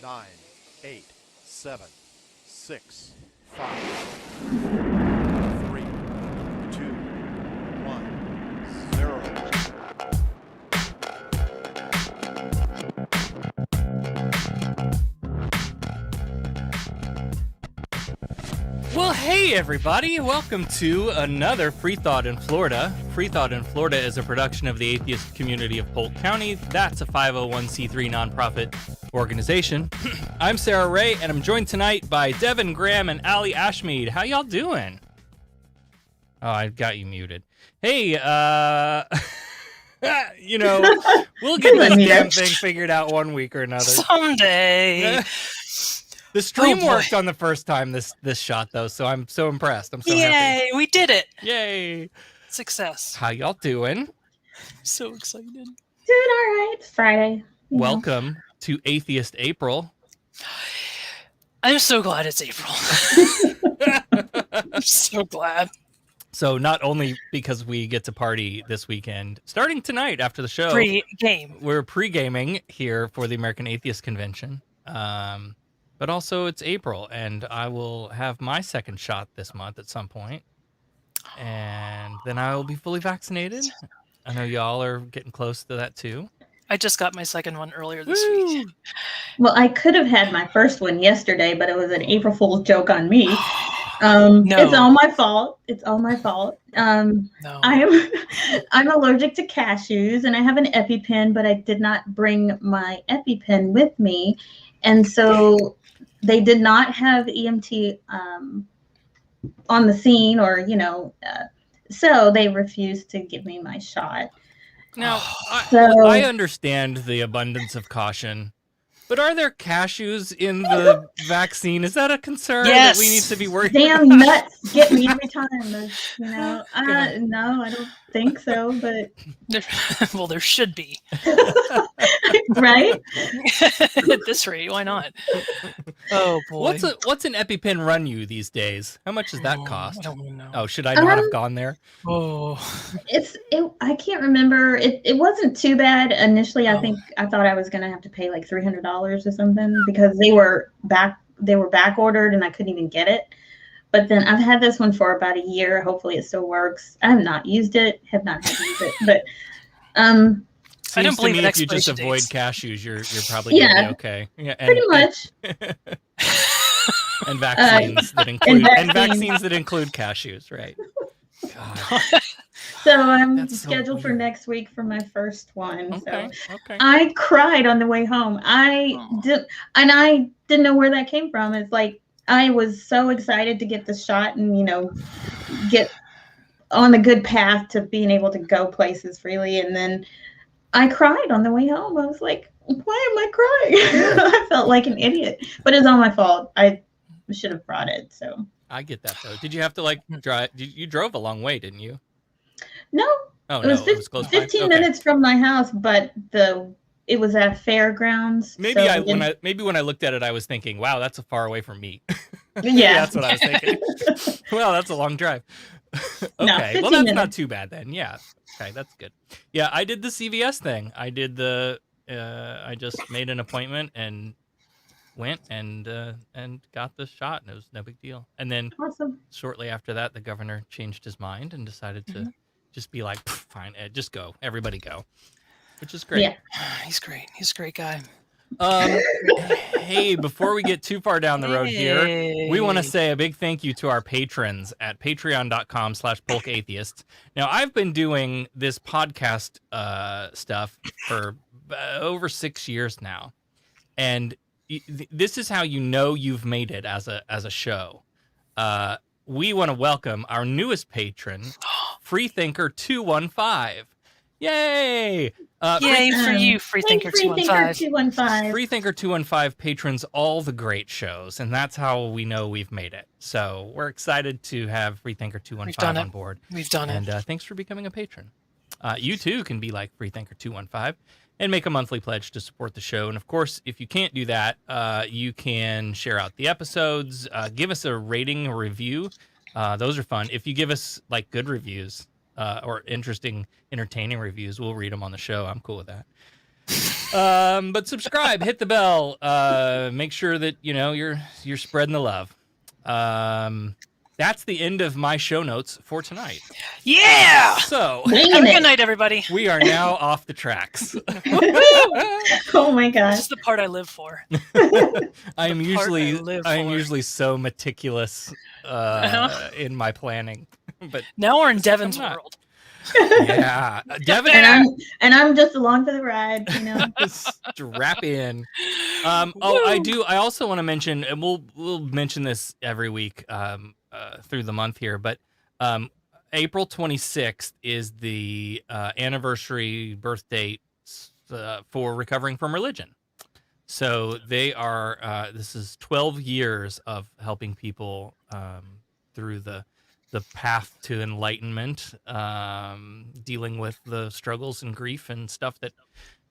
9, 8, 7, 6, 5, 3, 2, 1, 0. Well, hey everybody, welcome to another Freethought in Florida. Freethought in Florida is a production of the Atheist community of Polk County. That's a 501c3 nonprofit organization. I'm Sarah Ray, and I'm joined tonight by Devin Graham and Allie Ashmead. How y'all doing? Oh, I got you muted. Hey, we'll get this damn thing figured out one week or another. Someday. The stream worked on the first time this shot, though, so I'm so impressed. I'm so happy. Yay, we did it. Yay. Success. How y'all doing? So excited. Doing all right. It's Friday. Welcome to Atheist April. I'm so glad it's April. I'm so glad. So not only because we get to party this weekend, starting tonight after the show. Pre-game. We're pre-gaming here for the American Atheists Convention. But also it's April, and I will have my second shot this month at some point. And then I will be fully vaccinated. I know y'all are getting close to that too. I just got my second one earlier this week. Well, I could have had my first one yesterday, but it was an April Fool's joke on me. No. It's all my fault. It's all my fault. No. I'm allergic to cashews, and I have an EpiPen, but I did not bring my EpiPen with me. And so they did not have EMT on the scene, or, so they refused to give me my shot. Now, So- I understand the abundance of caution, but are there cashews in the vaccine? Is that a concern that we need to be worried Damn about? nuts get me every time. No, I don't think so, but Well, there should be. right? At this rate, why not? Oh, boy. What's an EpiPen run you these days? How much does that cost? I don't even know. Oh, should I not have gone there? Oh. I can't remember. It wasn't too bad initially. I think I thought I was gonna have to pay like $300 or something because they were back ordered and I couldn't even get it. But then I've had this one for about a year. Hopefully it still works. I have not used it. Have not had to use it, but I don't believe to in me if you just expiration avoid dates. cashews, you're probably gonna be okay. Yeah, pretty much. And vaccines that include vaccines that include cashews, right? God. So I'm That's so scheduled for weird. next week for my first one. Okay. So Okay. I cried on the way home. I didn't know where that came from. It's like I was so excited to get the shot and get on the good path to being able to go places freely, and then I cried on the way home. I was like, why am I crying? I felt like an idiot, but it's all my fault. I should have brought it. So I get that though. Did you have to drive? You drove a long way, didn't you? no, Oh it was, no, it was close by. 15 Okay. minutes from my house, but it was at fairgrounds. Maybe so when I looked at it, I was thinking, wow, that's a far away from me. Yeah. That's what I was thinking. Well, that's a long drive. Okay, No, well 15 that's not minutes. too bad then. Yeah. Okay, that's good. Yeah, I did the CVS thing. I did I just made an appointment and went and got the shot, and it was no big deal. And then Awesome. shortly after that, the governor changed his mind and decided to just be like, fine, Ed, just go. Everybody go. Which is great. Yeah. He's great. He's a great guy. Hey, before we get too far down the road here, we want to Yay. say a big thank you to our patrons at patreon.com/polkatheist. Now, I've been doing this podcast stuff for over 6 years now. And this is how you know you've made it as a show. We want to welcome our newest patron, Freethinker 215. Yay! Yay for you, Freethinker 215. 215. Freethinker 215 patrons all the great shows, and that's how we know we've made it. So we're excited to have Freethinker 215 on board. We've done And it. thanks for becoming a patron. You too can be like Freethinker 215 and make a monthly pledge to support the show. And of course, if you can't do that, you can share out the episodes, give us a rating or review. Those are fun. If you give us like good reviews or interesting, entertaining reviews, we'll read them on the show. I'm cool with that. But subscribe, hit the bell, make sure that you're spreading the love. That's the end of my show notes for tonight. Yeah. So Have a good night, everybody. we are now off the tracks. Oh my This gosh. is the part I live for. I'm live for. usually so meticulous in my planning, but Now we're in Devin's I'm not. world. yeah, Devin, And I'm just along for the ride, strap in. I also want to mention, and we'll mention this every week through the month here, but April 26th is the anniversary birth date for Recovering from Religion. So they are. This is 12 years of helping people through the path to enlightenment, dealing with the struggles and grief and stuff that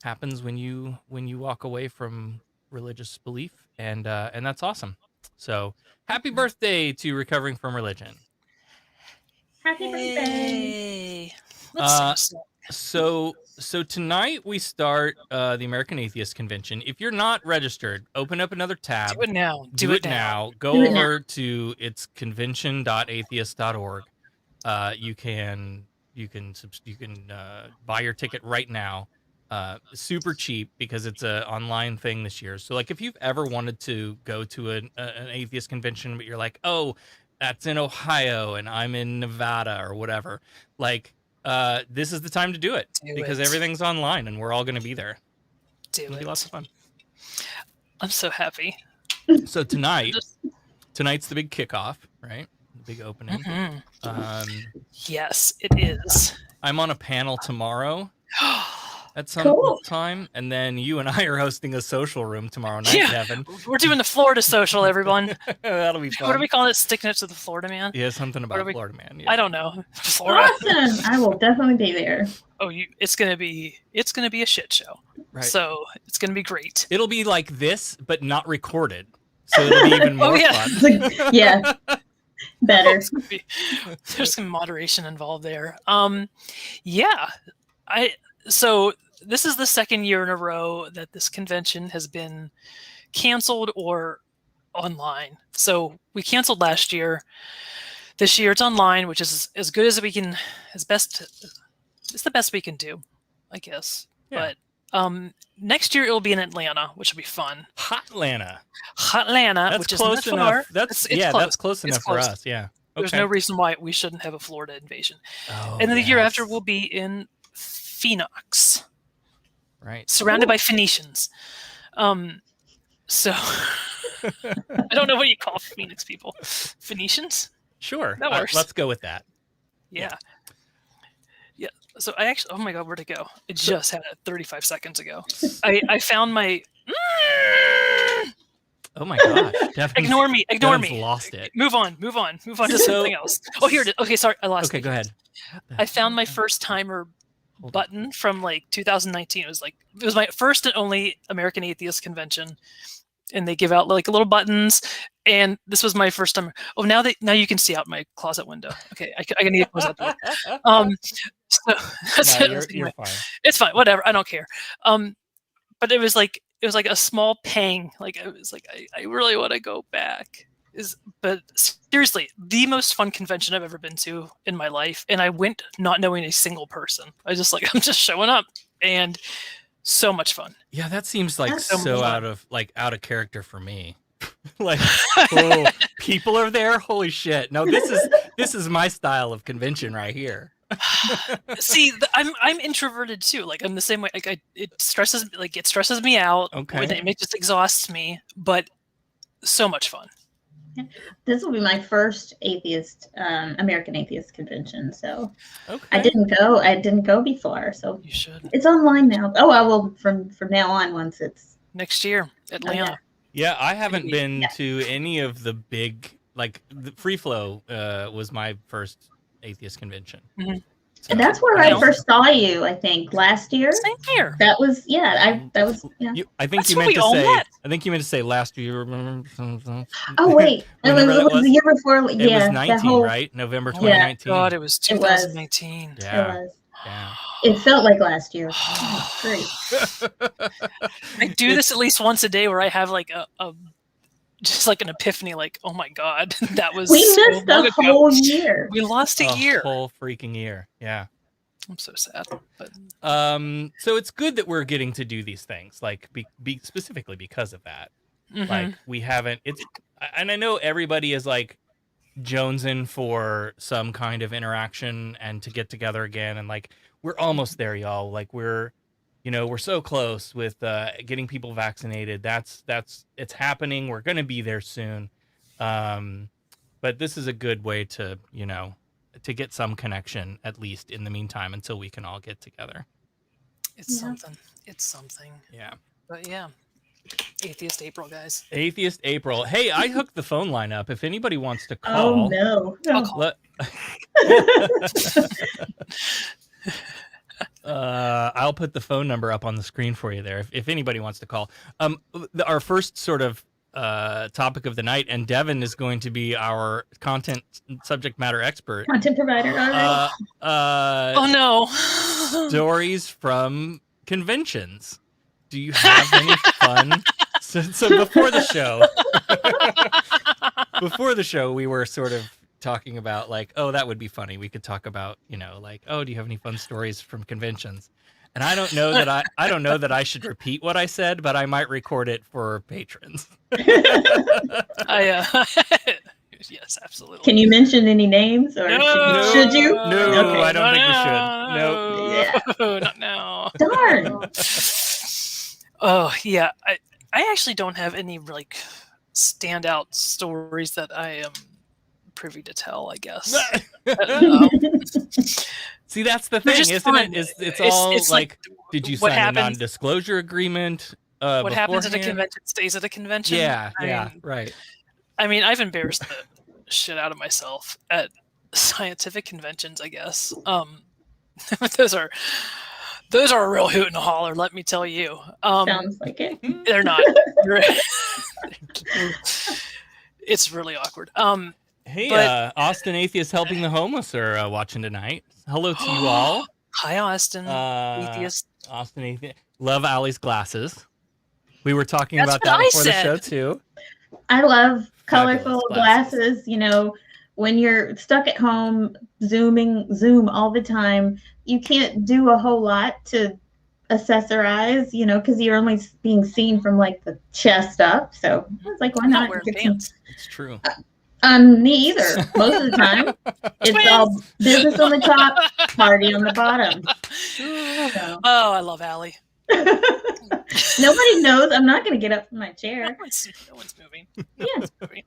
happens when you walk away from religious belief, and that's awesome. So happy birthday to Recovering from Religion. Happy birthday. Hey. Let's sing a song. So tonight we start the American Atheists Convention. If you're not registered, open up another tab. Do it now. Do it now. Go Do it over to it's convention.atheist.org. You can buy your ticket right now. Super cheap because it's an online thing this year. So like if you've ever wanted to go to an atheist convention, but you're like, oh, that's in Ohio and I'm in Nevada or whatever, like this is the time to do it because everything's online and we're all going to be there. It'll be lots of fun. I'm so happy. So tonight's the big kickoff, right? The big opening. Mm-hmm. Yes, it is. I'm on a panel tomorrow at some time, and then you and I are hosting a social room tomorrow night, Devin. We're doing the Florida social, everyone. That'll be fun. What do we call it? Sticking it to the Florida man? Yeah, something about Florida man. Yeah. I don't know. Florida. Awesome. I will definitely be there. Oh, it's gonna be a shit show. Right. So it's gonna be great. It'll be like this, but not recorded. So it'll be even more fun. Yeah. Better. There's some moderation involved there. Yeah. So this is the second year in a row that this convention has been canceled or online. So we canceled last year. This year it's online, which is as good as we can, it's the best we can do, I guess. Yeah. But next year it'll be in Atlanta, which will be fun. Hotlanta, that's which close is enough. That's close enough for us. Yeah. Okay. There's no reason why we shouldn't have a Florida invasion. And then the year after we'll be in Phoenix. Right. Surrounded by Phoenicians. So I don't know what you call Phoenix people. Phoenicians? Sure. That works. Let's go with that. Yeah. So I actually, oh my God, where'd it go? I just had it 35 seconds ago. I found my. Oh my gosh! Ignore me. Lost it. Move on to something else. Oh, here it is. Okay, sorry, I lost it. Okay, go ahead. I found my first timer button from like 2019. It was my first and only American Atheist Convention, and they give out like little buttons. And this was my first time. Oh, now you can see out my closet window. Okay, I need to close that door. So you're fine. It's fine. Whatever. I don't care. But it was like a small pang. Like it was like I really want to go back. But seriously, the most fun convention I've ever been to in my life, and I went not knowing a single person. I'm just showing up, and so much fun. Yeah, that seems like so out of character for me. Like, oh, people are there. Holy shit! No, this is my style of convention right here. See, I'm introverted too. Like I'm the same way. Like it stresses me out. Okay. It just exhausts me. But so much fun. This will be my first American Atheist Convention. So okay. I didn't go before. So you should. It's online now. Oh, I will from now on once it's next year, Atlanta. Oh, yeah. Yeah, I haven't been to any of the big, like the Free Flow was my first atheist convention. Mm-hmm. So, and that's where I first saw you, I think, last year. Same here. That was I think you meant to say last year. Oh wait, it was the year before. It was 19, right? November 2019. God, it was 2019. Yeah. It was. Yeah. It felt like last year. Oh, great. I do this at least once a day where I have like a just like an epiphany, like, oh my god, that was We so missed long a ago. whole year. We lost a year. Whole freaking year. Yeah. I'm so sad. But So it's good that we're getting to do these things, like be specifically because of that. Like we haven't. And I know everybody is like jonesing for some kind of interaction and to get together again, and like we're almost there, y'all. Like we're so close with getting people vaccinated. That's it's happening. We're gonna be there soon. But this is a good way to to get some connection, at least in the meantime, until we can all get together. it's something. It's something. Yeah. But yeah. Atheist April, guys. Atheist April. Hey, I hooked the phone line up. If anybody wants to call. Oh no. I'll call. I'll put the phone number up on the screen for you there if anybody wants to call. Our first sort of topic of the night, and Devin is going to be our content subject matter expert. Content provider. All right. Oh no. Stories from conventions. Do you have any fun? So before the show, we were sort of talking about like, oh, that would be funny. We could talk about, like, oh, do you have any fun stories from conventions? And I don't know that I should repeat what I said, but I might record it for patrons. Yes, absolutely. Can you mention any names, or should you? No, Okay. I don't think you should. No, Yeah. not now. Darn. Oh yeah, I actually don't have any like standout stories that I am privy to tell. I guess. See, that's the They're thing, just isn't fun. it? It's all it's like, did you what sign a happens- non-disclosure agreement? What happens at a beforehand? convention stays at a convention. Yeah, I yeah, mean, right. I mean, I've embarrassed the shit out of myself at scientific conventions, I guess. Those are a real hoot and a holler, let me tell you. Sounds like it. They're not. It's really awkward. Hey, but- Austin Atheist Helping the Homeless are watching tonight. Hello to you all. Hi, Austin. Atheist. Austin Atheist. Love Allie's glasses. We were talking That's about what that I before the said. show, too. I love Fabulous colorful glasses. glasses. When you're stuck at home, Zoom all the time, you can't do a whole lot to accessorize, because you're only being seen from like the chest up. So I was like, why I'm not? not wearing get some- pants. It's true. Me either. Most of the time, it's all business on the top, party on the bottom. So. Oh, I love Allie. Nobody knows I'm not going to get up from my No chair. one's moving. Yeah. Moving.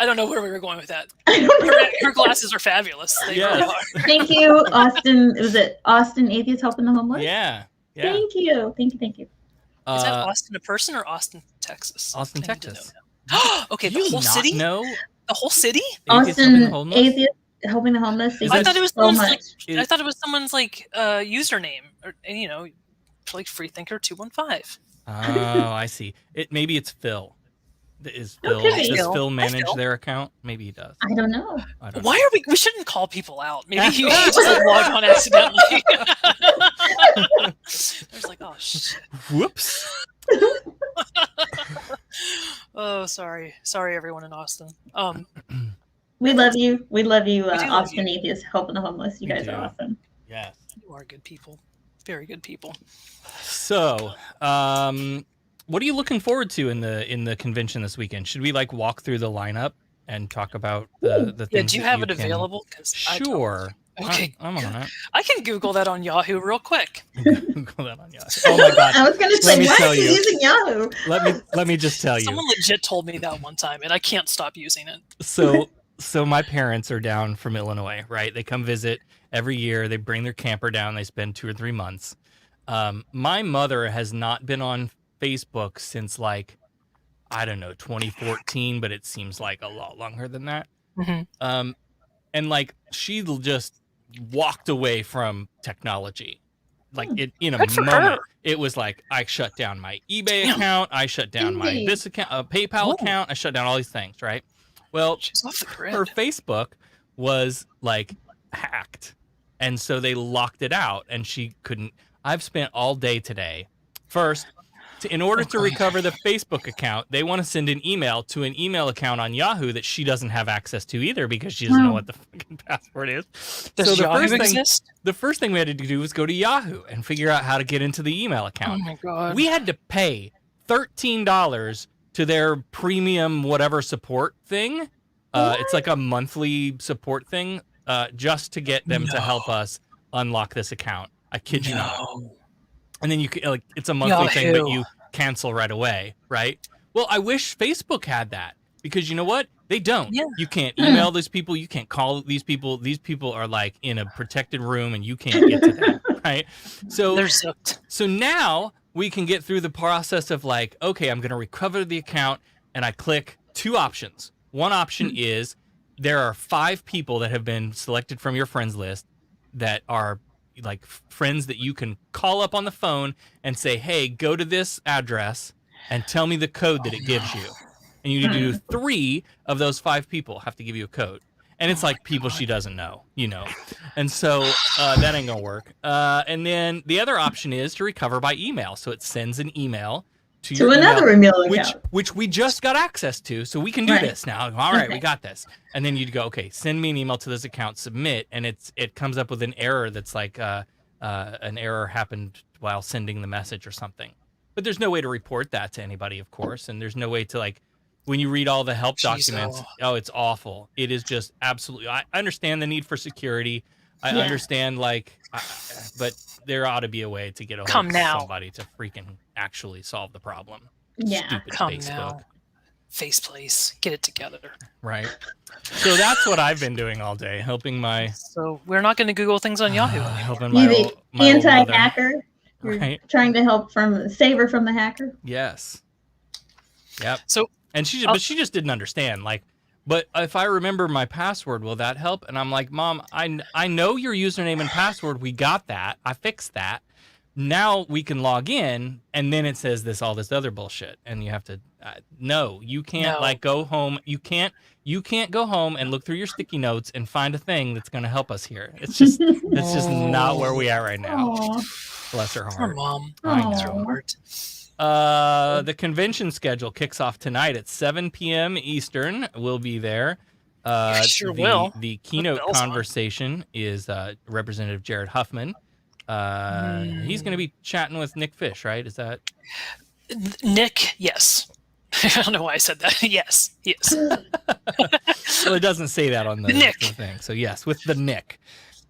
I don't know where we were going with that. I don't know. Her glasses are fabulous. They Yes. really are. Thank you, Austin. Was it Austin Atheist Helping the Homeless? Yeah. Thank you. Thank you. Is that Austin a person or Austin, Texas? Austin, I need to Texas. know. Okay, Do the you whole not city? know The whole city? Atheist Helping the Austin Homeless? Atheist Helping the Homeless. Is I that thought it was so someone's much. like I thought it was someone's like username, or like Freethinker215. Oh, I see. Maybe it's Phil. Does Okay. Phil Phil. manage Phil. their account? Maybe he does. I don't know. I don't know. Why are we shouldn't call people out. Maybe he just like, logged on accidentally. There's like, oh shit. Whoops. Oh, sorry everyone in Austin. We love you. We love you, We do love Austin Atheist Helping the Homeless. You We guys do. are awesome. Yes. You are good people. Very good people. So, what are you looking forward to in the convention this weekend? Should we like walk through the lineup and talk about the Yeah, things? do you that have it can- available? 'Cause I don't. Sure. Okay. I'm on it. I can Google that on Yahoo real quick. Google that on Yahoo. Oh my god. I was going to Let say, me why tell are you you. using Yahoo? Let me just tell you. Someone legit told me that one time, and I can't stop using it. So my parents are down from Illinois, right? They come visit every year. They bring their camper down. They spend 2 or 3 months. My mother has not been on Facebook since like, I don't know, 2014, but it seems like a lot longer than that. Mm-hmm. And like she just walked away from technology. Like it in a Good for moment. her. It was like I shut down my eBay Damn. account, I shut down my Indeed. this account, PayPal Oh. account, I shut down all these things, right? Well, She's off the grid. her Facebook was like hacked. And so they locked it out, and she couldn't. I've spent all day today. First, in order to recover the Facebook account, they want to send an email to an email account on Yahoo that she doesn't have access to either because she doesn't know what the fucking password is. Does Yahoo exist? The first thing we had to do was go to Yahoo and figure out how to get into the email account. Oh my God. We had to pay $13 to their premium whatever support thing. It's like a monthly support thing just to get them to help us unlock this account. I kid you not. And then you can, like, it's a monthly thing, but you cancel right away, right? Well, I wish Facebook had that because you know what? They don't. Yeah. You can't email these people. You can't call these people. These people are like in a protected room and you can't get to them, right? So they're sucked. So now we can get through the process of like, okay, I'm going to recover the account, and I click two options. One option is there are 5 people that have been selected from your friends list that are like friends that you can call up on the phone and say, hey, go to this address and tell me the code that it gives you. And you need to do 3 of those 5 people have to give you a code. And it's like people she doesn't know, you know. And so that ain't gonna work. And then the other option is to recover by email. So it sends an email to another email account, which we just got access to, so we can do this now. All right, we got this. And then you'd go, okay, send me an email to this account, submit, and it comes up with an error that's like an error happened while sending the message or something. But there's no way to report that to anybody, of course, and there's no way to like when you read all the help documents. Oh, it's awful. It is just absolutely. I understand the need for security. I understand but there ought to be a way to get a hold of somebody to freaking actually solve the problem. Yeah. Stupid Come Facebook. now. Faceplace. Get it together. Right. So that's what I've been doing all day, helping my... So we're not going to Google things on Yahoo. Helping You're my the old mother. anti-hacker. You're trying to help save her from the hacker. Yes. Yep. So... But she just didn't understand. Like, but if I remember my password, will that help? And I'm like, Mom, I know your username and password. We got that. I fixed that. Now we can log in, and then it says all this other bullshit, and you have to. No, you can't like go home. You can't go home and look through your sticky notes and find a thing that's going to help us here. It's just not where we are right now. Aww. Bless her heart. Poor Mom. I Bless know. her heart. The convention schedule kicks off tonight at 7 p.m. Eastern. We'll be there. Sure will. The keynote conversation is Representative Jared Huffman. He's going to be chatting with Nick Fish, right? Is that Nick? Yes. I don't know why I said that. Yes. Well, it doesn't say that on the thing. So yes, with the Nick.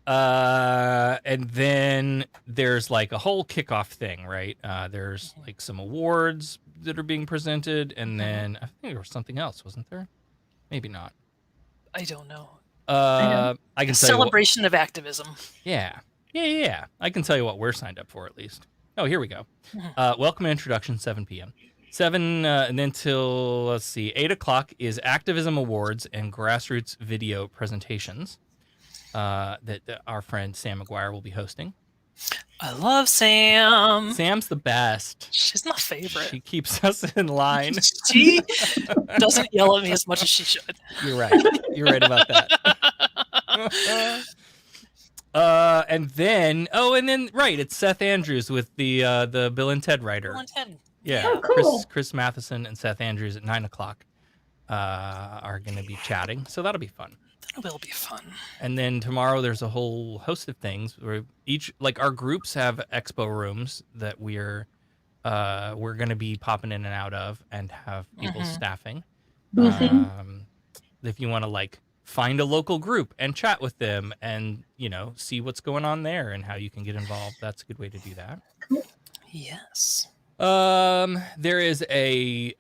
And then there's like a whole kickoff thing, right? There's like some awards that are being presented, and then I think there was something else, wasn't there? Maybe not. I don't know. I can tell celebration of activism. Yeah. I can tell you what we're signed up for at least. Oh, here we go. Welcome and introduction, 7 p.m. 7 and then till let's see, 8 o'clock is activism awards and grassroots video presentations. That our friend Sam McGuire will be hosting. I love Sam. Sam's the best. She's my favorite. She keeps us in line. She doesn't yell at me as much as she should. You're right. You're right about that. And then it's Seth Andrews with the Bill and Ted writer. Bill and Ted. Yeah. Oh, cool. Chris Matheson and Seth Andrews at 9 o'clock are going to be chatting. So that'll be fun. That will be fun. And then tomorrow there's a whole host of things where our groups have expo rooms that we're going to be popping in and out of and have people staffing. If you want to like find a local group and chat with them and, see what's going on there and how you can get involved, that's a good way to do that. Yes. There is a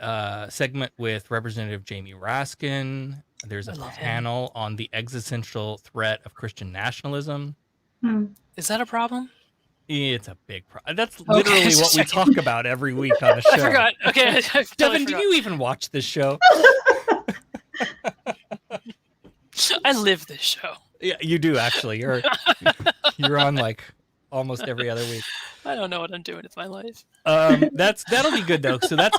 segment with Representative Jamie Raskin. There's a panel on the existential threat of Christian nationalism. Is that a problem? It's a big problem. That's literally what we talk about every week on the show. I forgot. Okay. Devin, do you even watch this show? I live this show. Yeah, you do actually. You're on like almost every other week. I don't know what I'm doing with my life. That'll be good though. So that's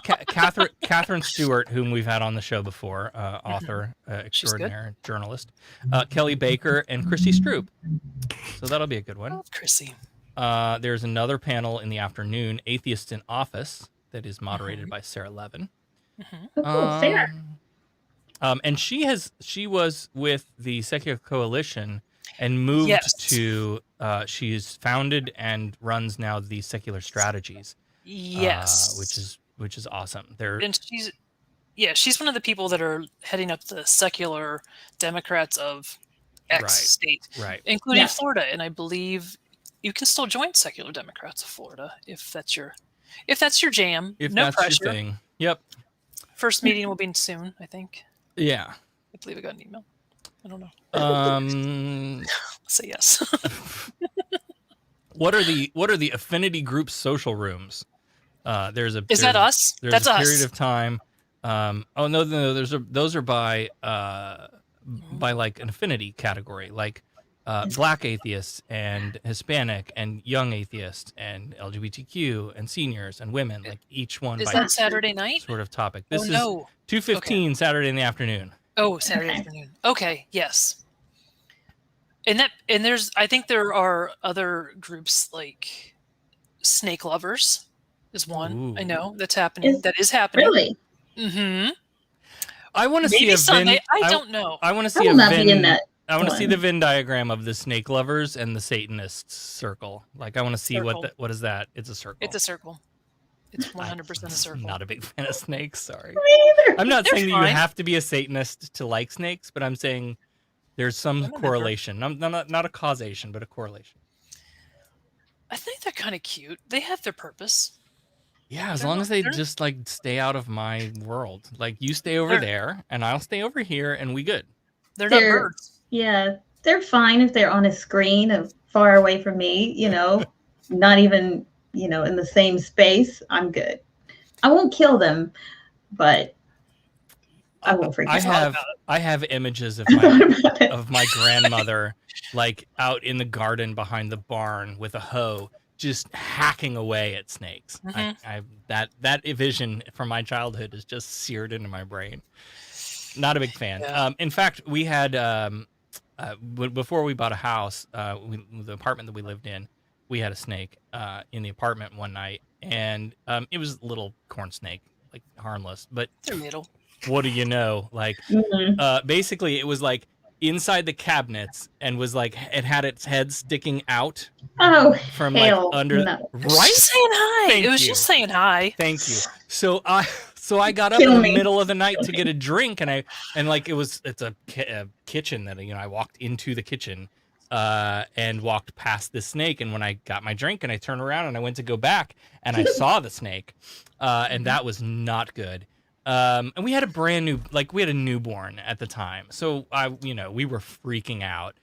Catherine Stewart, whom we've had on the show before, author extraordinaire, journalist, Kelly Baker, and Chrissy Stroop. So that'll be a good one. I love Chrissy. There's another panel in the afternoon, Atheists in Office, that is moderated by Sarah Levin. Oh, cool. Sarah. And she was with the Secular Coalition and moved to. She's founded and runs now the Secular Strategies. Yes, which is awesome. And she's one of the people that are heading up the Secular Democrats of X state, right, including Florida. And I believe you can still join Secular Democrats of Florida if that's your jam. If no that's pressure. your thing. Yep. First meeting will be soon, I think. Yeah. I believe I got an email. I don't know. Say yes. What are the affinity group social rooms? Is that us? That's a period of time. Oh no, those are by like an affinity category, like Black atheists and Hispanic and young atheists and LGBTQ and seniors and women. Like each one. Is by that Saturday night? Sort of topic. This is no. 2:15 Saturday in the afternoon. Oh, Saturday afternoon. Okay, yes. And I think there are other groups like Snake Lovers is one. Ooh. I know that's happening. That is happening. Really? Mm-hmm. I want to see Maybe a Sunday. Venn. I don't know. I want to I see will a not be Venn. in that I want to see one. the Venn diagram of the Snake Lovers and the Satanists circle. Like I want to see Circle. what is that? It's a circle. It's a circle. It's 100% a circle. I'm not a big fan of snakes. Sorry. Me either. I'm not They're saying that fine. you have to be a Satanist to like snakes, but I'm saying there's some I'm a correlation. Not a causation, but a correlation. I think they're kind of cute. They have their purpose. Yeah, as They're long not- as they they're- just like stay out of my world. Like you stay over there and I'll stay over here and we good. They're not They're- birds. Yeah, they're fine if they're on a screen of far away from me, not even, in the same space. I'm good. I won't kill them, but I won't forget. I have images of I thought my about it. of my grandmother like out in the garden behind the barn with a hoe just hacking away at snakes. Mhm. That vision from my childhood is just seared into my brain. Not a big fan. Yeah. In fact, we had before we bought a house, the apartment that we lived in, we had a snake in the apartment one night, and it was a little corn snake, like harmless. But They're little. what do you know? Like, Mhm. basically, it was like inside the cabinets and was like it had its head sticking out Oh, from hell like under. no. It was Right? just saying hi. Thank It was you. just saying hi. Thank you. So I got up Kill in the me. middle of the night to get a drink, and it's a kitchen that I walked into the kitchen and walked past the snake, and when I got my drink and I turned around and I went to go back and I saw the snake, and that was not good. And we had a newborn at the time, so we were freaking out.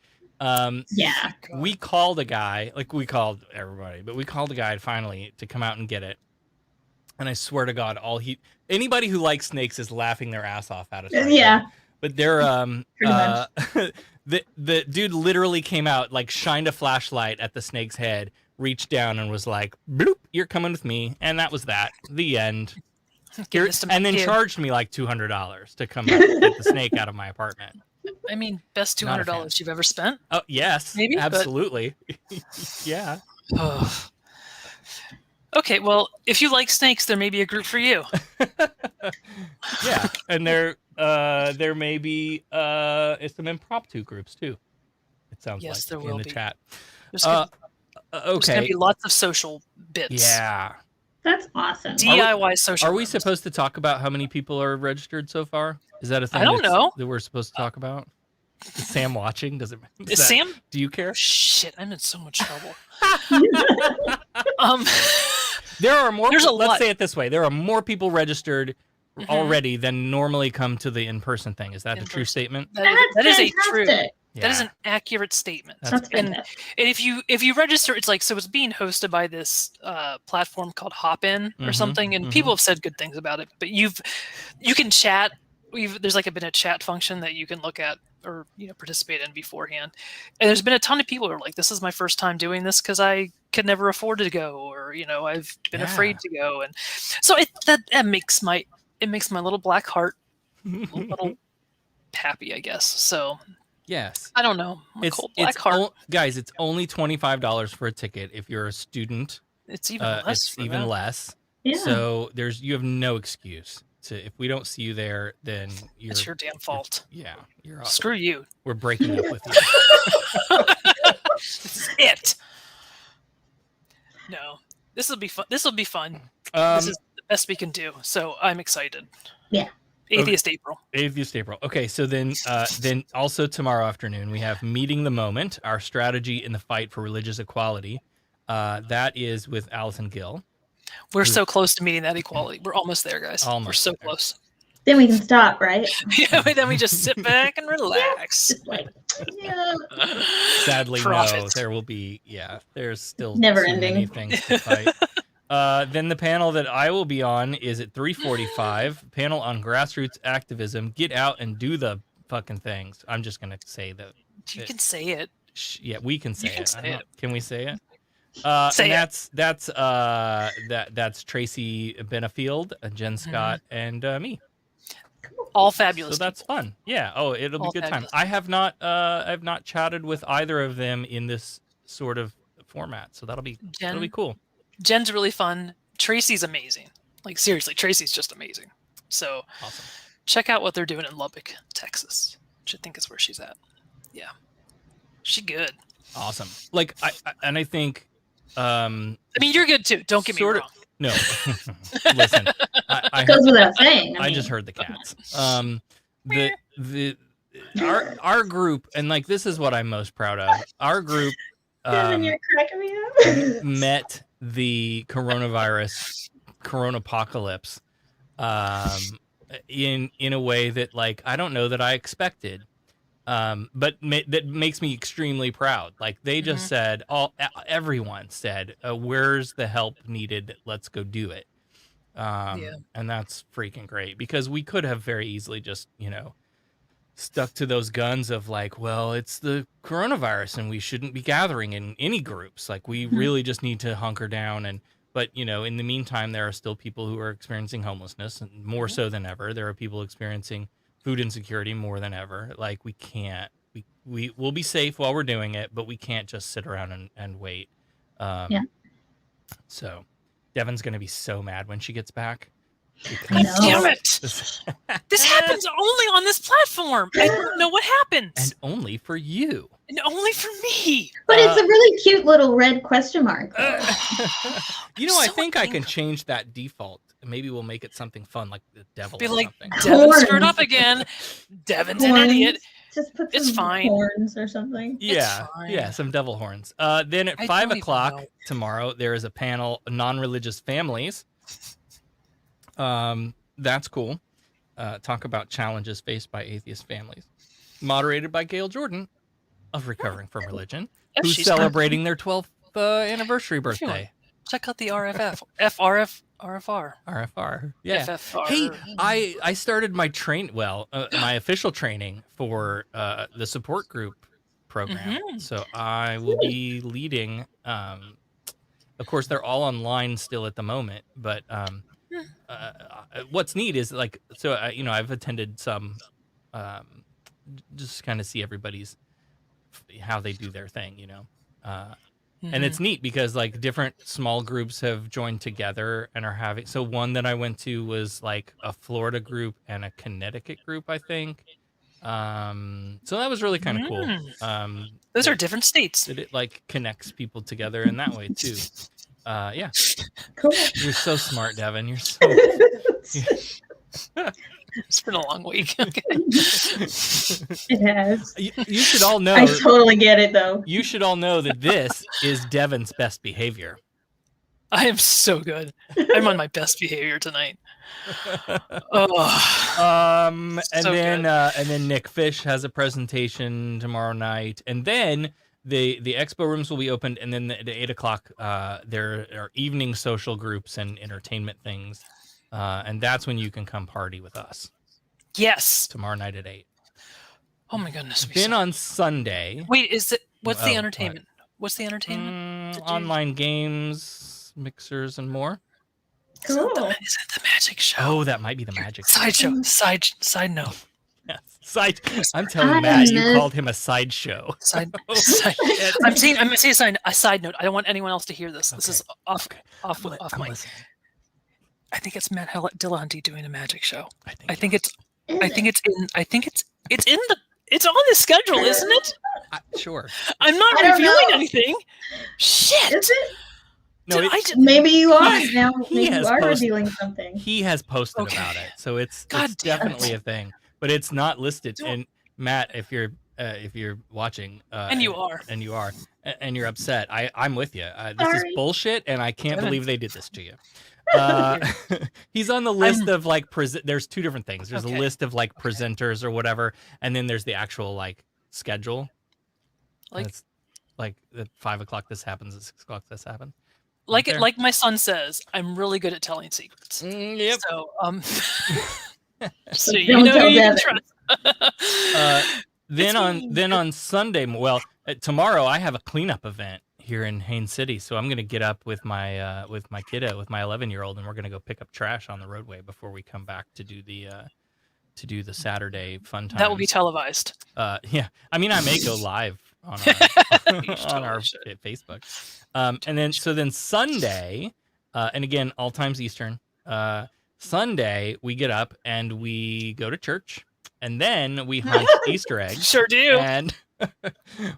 Yeah. We called a guy, we called everybody, but we called a guy finally to come out and get it. And I swear to God, anybody who likes snakes is laughing their ass off at us. Right Yeah. now. But they're Pretty much. the dude literally came out, like shined a flashlight at the snake's head, reached down and was like, "Bloop, you're coming with me," and that was that. The end. Give this to my And then kid. charged me like $200 to come get the snake out of my apartment. I mean, best Not a fan. $200 you've ever spent. Oh yes, Maybe, but- absolutely. Yeah. Oh. Okay, well, if you like snakes, there may be a group for you. Yeah, and there may be some impromptu groups too. It sounds Yes, like there in will the be. chat. There's going to Okay. be lots of social bits. Yeah. That's awesome. DIY social. Are we rooms. supposed to talk about how many people are registered so far? Is that a thing? I don't know. that we're supposed to talk about. Is Sam watching? Does it? Is Sam? Do you care? Shit, I'm in so much trouble. There are more. There's a Let's lot. say it this way: there are more people registered Mhm. already than normally come to the in-person thing. Is that a true In-person. statement? That is a true. fantastic. That is Yeah. an accurate statement. That's And fantastic. And if you register, it's like, so it's being hosted by this platform called Hopin or Mhm, something, and mhm. people have said good things about it. But you can chat there's like been a chat function that you can look at or participate in beforehand, and there's been a ton of people who are like, this is my first time doing this because I could never afford to go, or I've been afraid to go, and so that makes my little black heart a little happy, I guess. So yes, I don't know, cold black heart. Guys, it's only $25 for a ticket if you're a student. It's even less. It's even less. Yeah. So you have no excuse to, if we don't see you there, then it's your damn fault. You're Screw you. We're breaking up with you. This is it. No, this will be fun. This is the best we can do. So I'm excited. Yeah. Atheist April. Atheist April. Okay, so then also tomorrow afternoon we have Meeting the Moment, our strategy in the fight for religious equality. That is with Allison Gill. We're so close to meeting that equality. We're almost there, guys. We're so close. Then we can stop, right? Yeah, then we just sit back and relax. Yeah. Sadly, no. There will be, there's still never too ending many things to fight. Then the panel that I will be on is at 3:45. Panel on grassroots activism. Get out and do the fucking things. I'm just gonna say that. You can say it. Yeah, we can say it. Can we say it? Say it. That's Tracy Benefield, Jen Scott, and me. All fabulous. So that's fun. Yeah. Oh, it'll be a good time. I've not chatted with either of them in this sort of format, so that'll be cool. Jen's really fun. Tracy's amazing. Like, seriously, Tracy's just amazing. So awesome. Check out what they're doing in Lubbock, Texas, which I think is where she's at. Yeah. She good. Awesome. Like, I think... I mean, you're good too. Don't get me wrong. No. Listen. I goes without saying. I just heard the cats. Our group, and like, this is what I'm most proud of. Our group you're cracking me up. met the coronapocalypse in a way that, like, I don't know that I expected, but that makes me extremely proud. Like, they just said, everyone said, where's the help needed? Let's go do it. And that's freaking great, because we could have very easily just, stuck to those guns of like, well, it's the coronavirus and we shouldn't be gathering in any groups. Like, we really just need to hunker down. But in the meantime, there are still people who are experiencing homelessness, and more so than ever. There are people experiencing food insecurity more than ever. Like, we can't, we'll be safe while we're doing it, but we can't just sit around and wait. So Devin's going to be so mad when she gets back. God damn it! This happens only on this platform. I don't know what happens. And only for you. And only for me. But it's a really cute little red question mark. I think I can change that default. Maybe we'll make it something fun, like the devil. Be or like, something. Devin screwed up again. Devin's an idiot. Just put some fine. horns or something. Yeah, some devil horns. Then at 5 o'clock tomorrow, there is a panel, non-religious families. That's cool. Talk about challenges faced by atheist families. Moderated by Gail Jordan of Recovering from Religion, who's celebrating their 12th anniversary birthday. Check out the RFR. Yeah. FFR. Hey, I started my my official training for the support group program. So I will be leading. Of course, they're all online still at the moment, but what's neat is, like, so I've attended some, just kind of see everybody's how they do their thing, and it's neat because, like, different small groups have joined together and are having. So one that I went to was like a Florida group and a Connecticut group, I think. So that was really kind of cool. Those are different states. It like connects people together in that way too. Yeah. Cool. You're so smart, Devin. You're so. It's been a long week. It has. You should all know. I totally get it, though. You should all know that this is Devin's best behavior. I am so good. I'm on my best behavior tonight. And then Nick Fish has a presentation tomorrow night, and then the expo rooms will be opened, and then at 8 o'clock there are evening social groups and entertainment things, and that's when you can come party with us. Yes. tomorrow night at 8. Oh my goodness. Then on Sunday. Wait, is it? What's the what? entertainment? What's the entertainment? Online games, mixers, and more. Cool. Is it the magic show? Oh, that might be the magic show. Sideshow. Side note. Side. I'm telling Matt, you called him a sideshow. Side. I'm saying a side note. I don't want anyone else to hear this. This is off mic. Listening. I think it's Matt Dillahunty doing a magic show. I think it's on the schedule, isn't it? sure. I'm not revealing anything. Shit. Is it? No, Maybe you are now. Maybe you are posted, revealing something. He has posted about it, so it's definitely a thing. But it's not listed. And Matt, if you're watching, and you are, and you're upset, I'm with you. This is bullshit, and I can't believe they did this to you. He's on the list of like there's two different things. There's a list of like presenters or whatever, and then there's the actual like schedule. Like it's like at 5 o'clock this happens, at 6 o'clock this happens. Like my son says, I'm really good at telling secrets. Yep. So so you know who you can trust. Then on Sunday, tomorrow I have a cleanup event here in Haines City, so I'm gonna get up with my kiddo, with my 11-year-old, and we're gonna go pick up trash on the roadway before we come back to do the Saturday fun time. That will be televised. Yeah, I mean I may go live on our Facebook, and then Sunday, and again all times Eastern. Sunday we get up and we go to church, and then we hunt Easter eggs. Sure do. And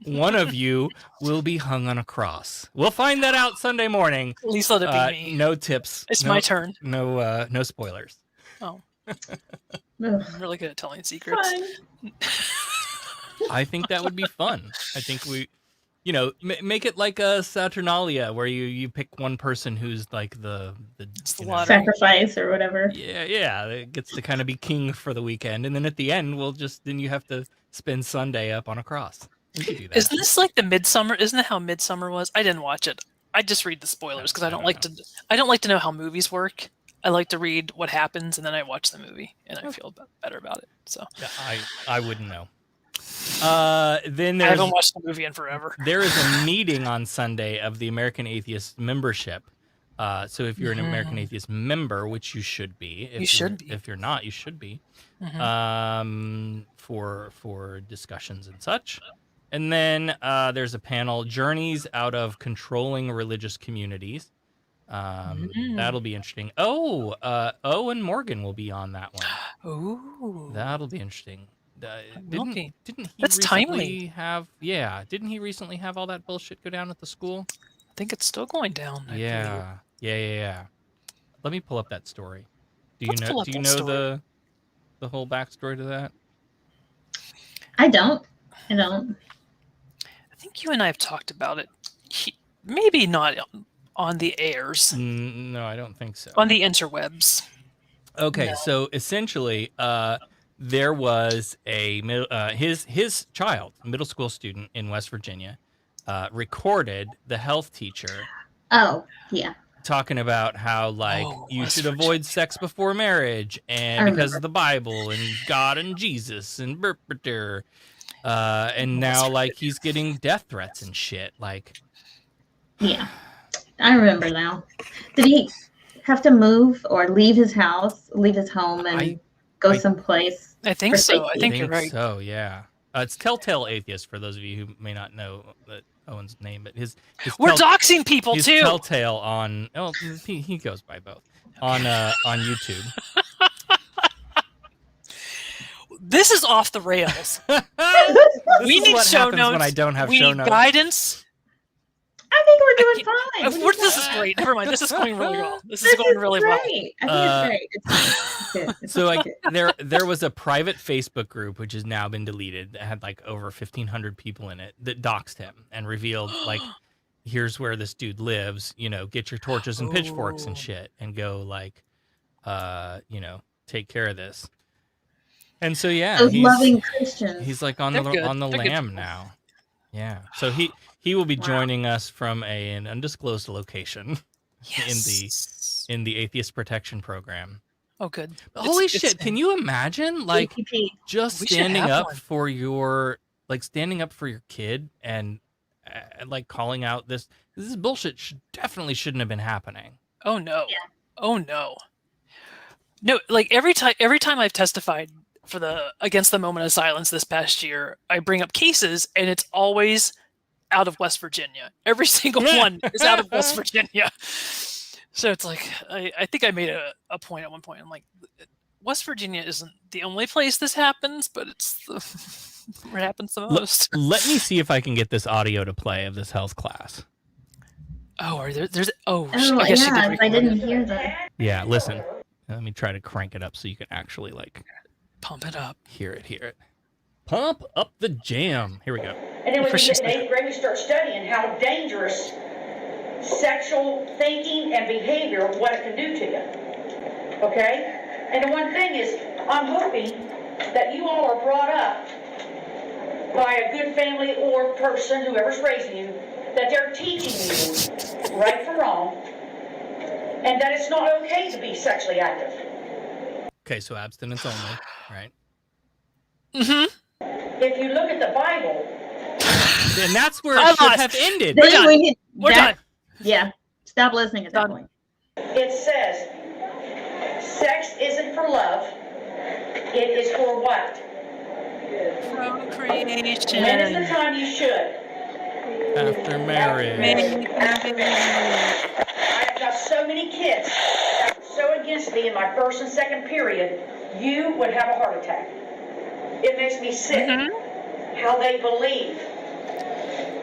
one of you will be hung on a cross. We'll find that out Sunday morning. At least let it be me. No tips. It's my turn. No spoilers. Oh. I'm really good at telling secrets. I think that would be fun. I think we, make it like a Saturnalia where you pick one person who's like the sacrifice or whatever. Yeah, it gets to kind of be king for the weekend, and then at the end then you have to spend Sunday up on a cross. We could do that. Isn't this like the Midsummer? Isn't it how Midsummer was? I didn't watch it. I just read the spoilers because I don't like to know how movies work. I like to read what happens and then I watch the movie and I feel better about it. So yeah, I wouldn't know. Then I haven't watched the movie in forever. There is a meeting on Sunday of the American Atheist membership. So if you're an American Atheist member, which you should be, if you're not, you should be, for discussions and such. And then there's a panel, Journeys Out of Controlling Religious Communities. That'll be interesting. Owen Morgan will be on that one. Oh, that'll be interesting. Didn't he That's timely. Didn't he recently have all that bullshit go down at the school? I think it's still going down. Yeah. Let me pull up that story. Do you know the whole backstory to that? I don't. I think you and I have talked about it. Maybe not on the airs. No, I don't think so. On the interwebs. Okay, No. So essentially, there was his child, a middle school student in West Virginia, recorded the health teacher. Oh, yeah. Talking about how you should avoid sex before marriage, and because of the Bible and God and Jesus and and now he's getting death threats and shit. Yeah, I remember now. Did he have to move or leave his house, leave his home, and go someplace? I think so. I think you're right. So yeah, it's Telltale Atheist for those of you who may not know that Owen's name, but we're doxing people he's too. Telltale on he goes by both on YouTube. This is off the rails. We need show notes. When I don't have we show need notes. Guidance. I think we're doing fine. This is great. Never mind. This is going really well. This is going really well. I think it's great. It's So there was a private Facebook group which has now been deleted that had over 1,500 people in it that doxed him and revealed here's where this dude lives. Get your torches and pitchforks and shit and go take care of this. And so those loving Christians. He's on the lam now. Yeah. So he will be joining us from an undisclosed location in the Atheist Protection Program. Oh, good. Holy shit! Can you imagine, like, ACP. just We should standing have up one. for your kid and like calling out this is bullshit. Definitely shouldn't have been happening. Oh no. Yeah. Oh no. No, like every time I've testified for against the moment of silence this past year, I bring up cases and it's always out of West Virginia. Every single one is out of West Virginia. So it's like I think I made a point at one point. I'm like, West Virginia isn't the only place this happens, but it's where it happens the most. Let me see if I can get this audio to play of this health class. Oh, there's Oh, I guess she did yeah, record I it. didn't hear that. Yeah, listen. Let me try to crank it up so you can actually like Pump it up. hear it. Pump up the jam. Here we go. And then when you Christian get in 8th grade, you start studying how dangerous sexual thinking and behavior, what it can do to you. Okay? And the one thing is, I'm hoping that you all are brought up by a good family or person, whoever's raising you, that they're teaching you right from wrong, and that it's not okay to be sexually active. Okay, so abstinence only, right? Mm-hmm. If you look at the Bible, And that's where I it should lost. have ended. We're done. We're that- done. Yeah. Stop listening at that Done. point. it says, sex isn't for love, it is for what? Procreation. When is the time you should? After marriage. After marriage. I've got so many kids that were so against me in my first and second period, you would have a heart attack. It makes me sick how they believe.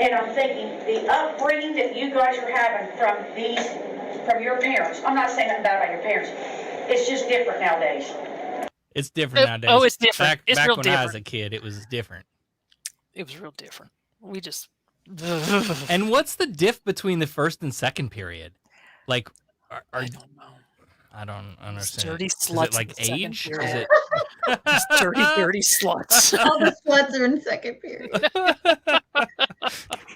And I'm thinking, the upbringing that you guys are having from your parents, I'm not saying nothing bad about your parents, it's just different nowadays. It's different nowadays. Oh, it's different. It's back real when I was a different. kid, it was different. It was real different. We just. And what's the diff between the first and second period? Like, I don't know. I don't understand. Dirty Is sluts it like in the second age? period. Is it? Dirty sluts. All the sluts are in second period.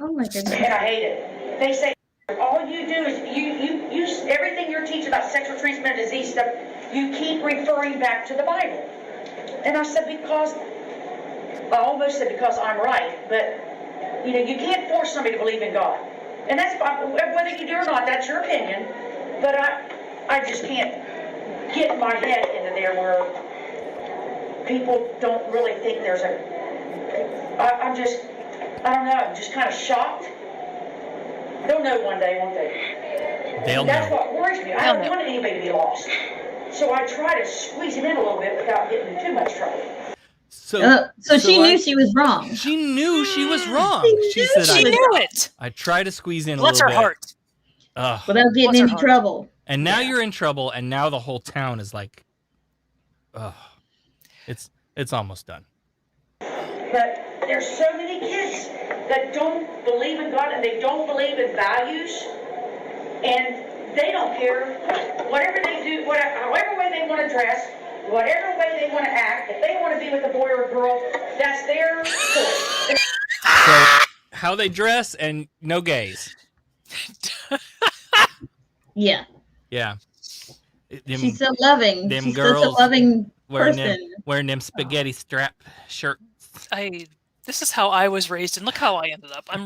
Oh my goodness. And I hate it. They say, all you do is, you everything you're teaching about sexual transmitted disease stuff, you keep referring back to the Bible. And I said, I almost said because I'm right, but you know, you can't force somebody to believe in God. And that's fine, whether you do or not, that's your opinion, but I just can't get my head into there where people don't really think there's I don't know, I'm just kind of shocked. They'll know one day, won't they? They'll That's know. what worries me. I don't want anybody to be lost. So I try to squeeze them in a little bit without getting in too much trouble. So She knew she was wrong. She knew she was wrong. She said, She knew it. I try to squeeze in a Bless little her bit. heart. Ugh. Without getting Bless her into heart. trouble. And now you're in trouble, and now the whole town is like, ugh. It's almost done. But there's so many kids that don't believe in God and they don't believe in values, and they don't care whatever they do, however way they want to dress, whatever way they want to act. If they want to be with a boy or a girl, that's their choice. So how they dress and no gays. Yeah. Yeah. Them, She's so loving. them She's girls such a loving wearing person. them spaghetti strap shirts. This is how I was raised, and look how I ended up. I'm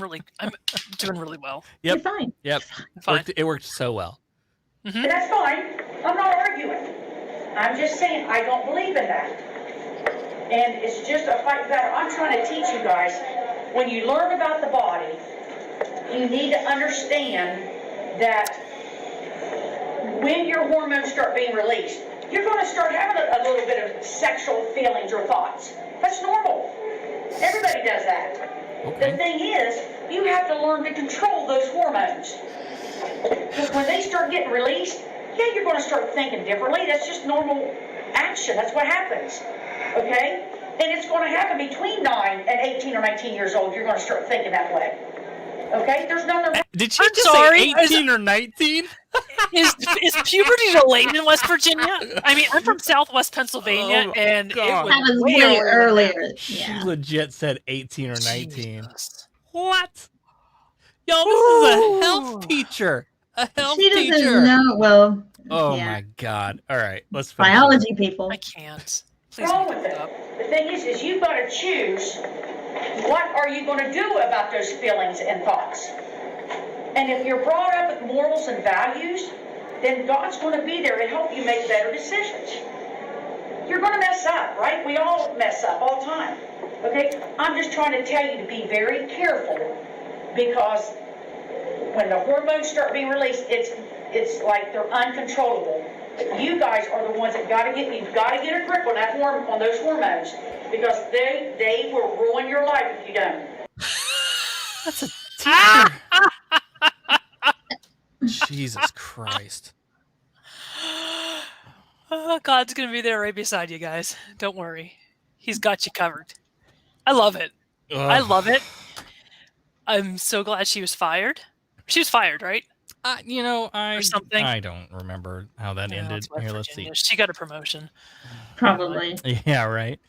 doing really well. Yep. You're fine. Yep. Fine. It worked so well. And that's fine. I'm not arguing. I'm just saying I don't believe in that. And it's just a fight battle. I'm trying to teach you guys, when you learn about the body, you need to understand that when your hormones start being released, you're going to start having a little bit of sexual feelings or thoughts. That's normal. Everybody does that. Okay. The thing is, you have to learn to control those hormones. Because when they start getting released, yeah, you're going to start thinking differently. That's just normal action. That's what happens. Okay? And it's going to happen between 9 and 18 or 19 years old. You're going to start thinking that way. Okay? There's nothing. Did she I'm just sorry. say 18 or 19? Is puberty delayed in West Virginia? I mean, I'm from Southwest Pennsylvania, Oh, and God. it That was way way earlier. earlier. She Yeah. legit said 18 or 19. Jesus. What? Yo, this is a Ooh. health teacher. A health She doesn't teacher. know. Well, Oh Yeah. my God. All right, let's finish it. Biology people. I can't. Please wrong make with it it. up. The thing is you've got to choose what are you going to do about those feelings and thoughts. And if you're brought up with morals and values, then God's going to be there to help you make better decisions. You're going to mess up, right? We all mess up all the time. Okay? I'm just trying to tell you to be very careful, because when the hormones start being released, it's like they're uncontrollable. You guys are the ones that you've got to get a grip on on those hormones, because they will ruin your life if you don't. That's a teacher. Jesus Christ. Oh, God's going to be there right beside you guys. Don't worry. He's got you covered. I love it. Ugh. I love it. I'm so glad she was fired. She was fired, right? Or something. I don't remember how that ended. That's West Here, let's Virginia. see. She got a promotion. Probably. Yeah, right.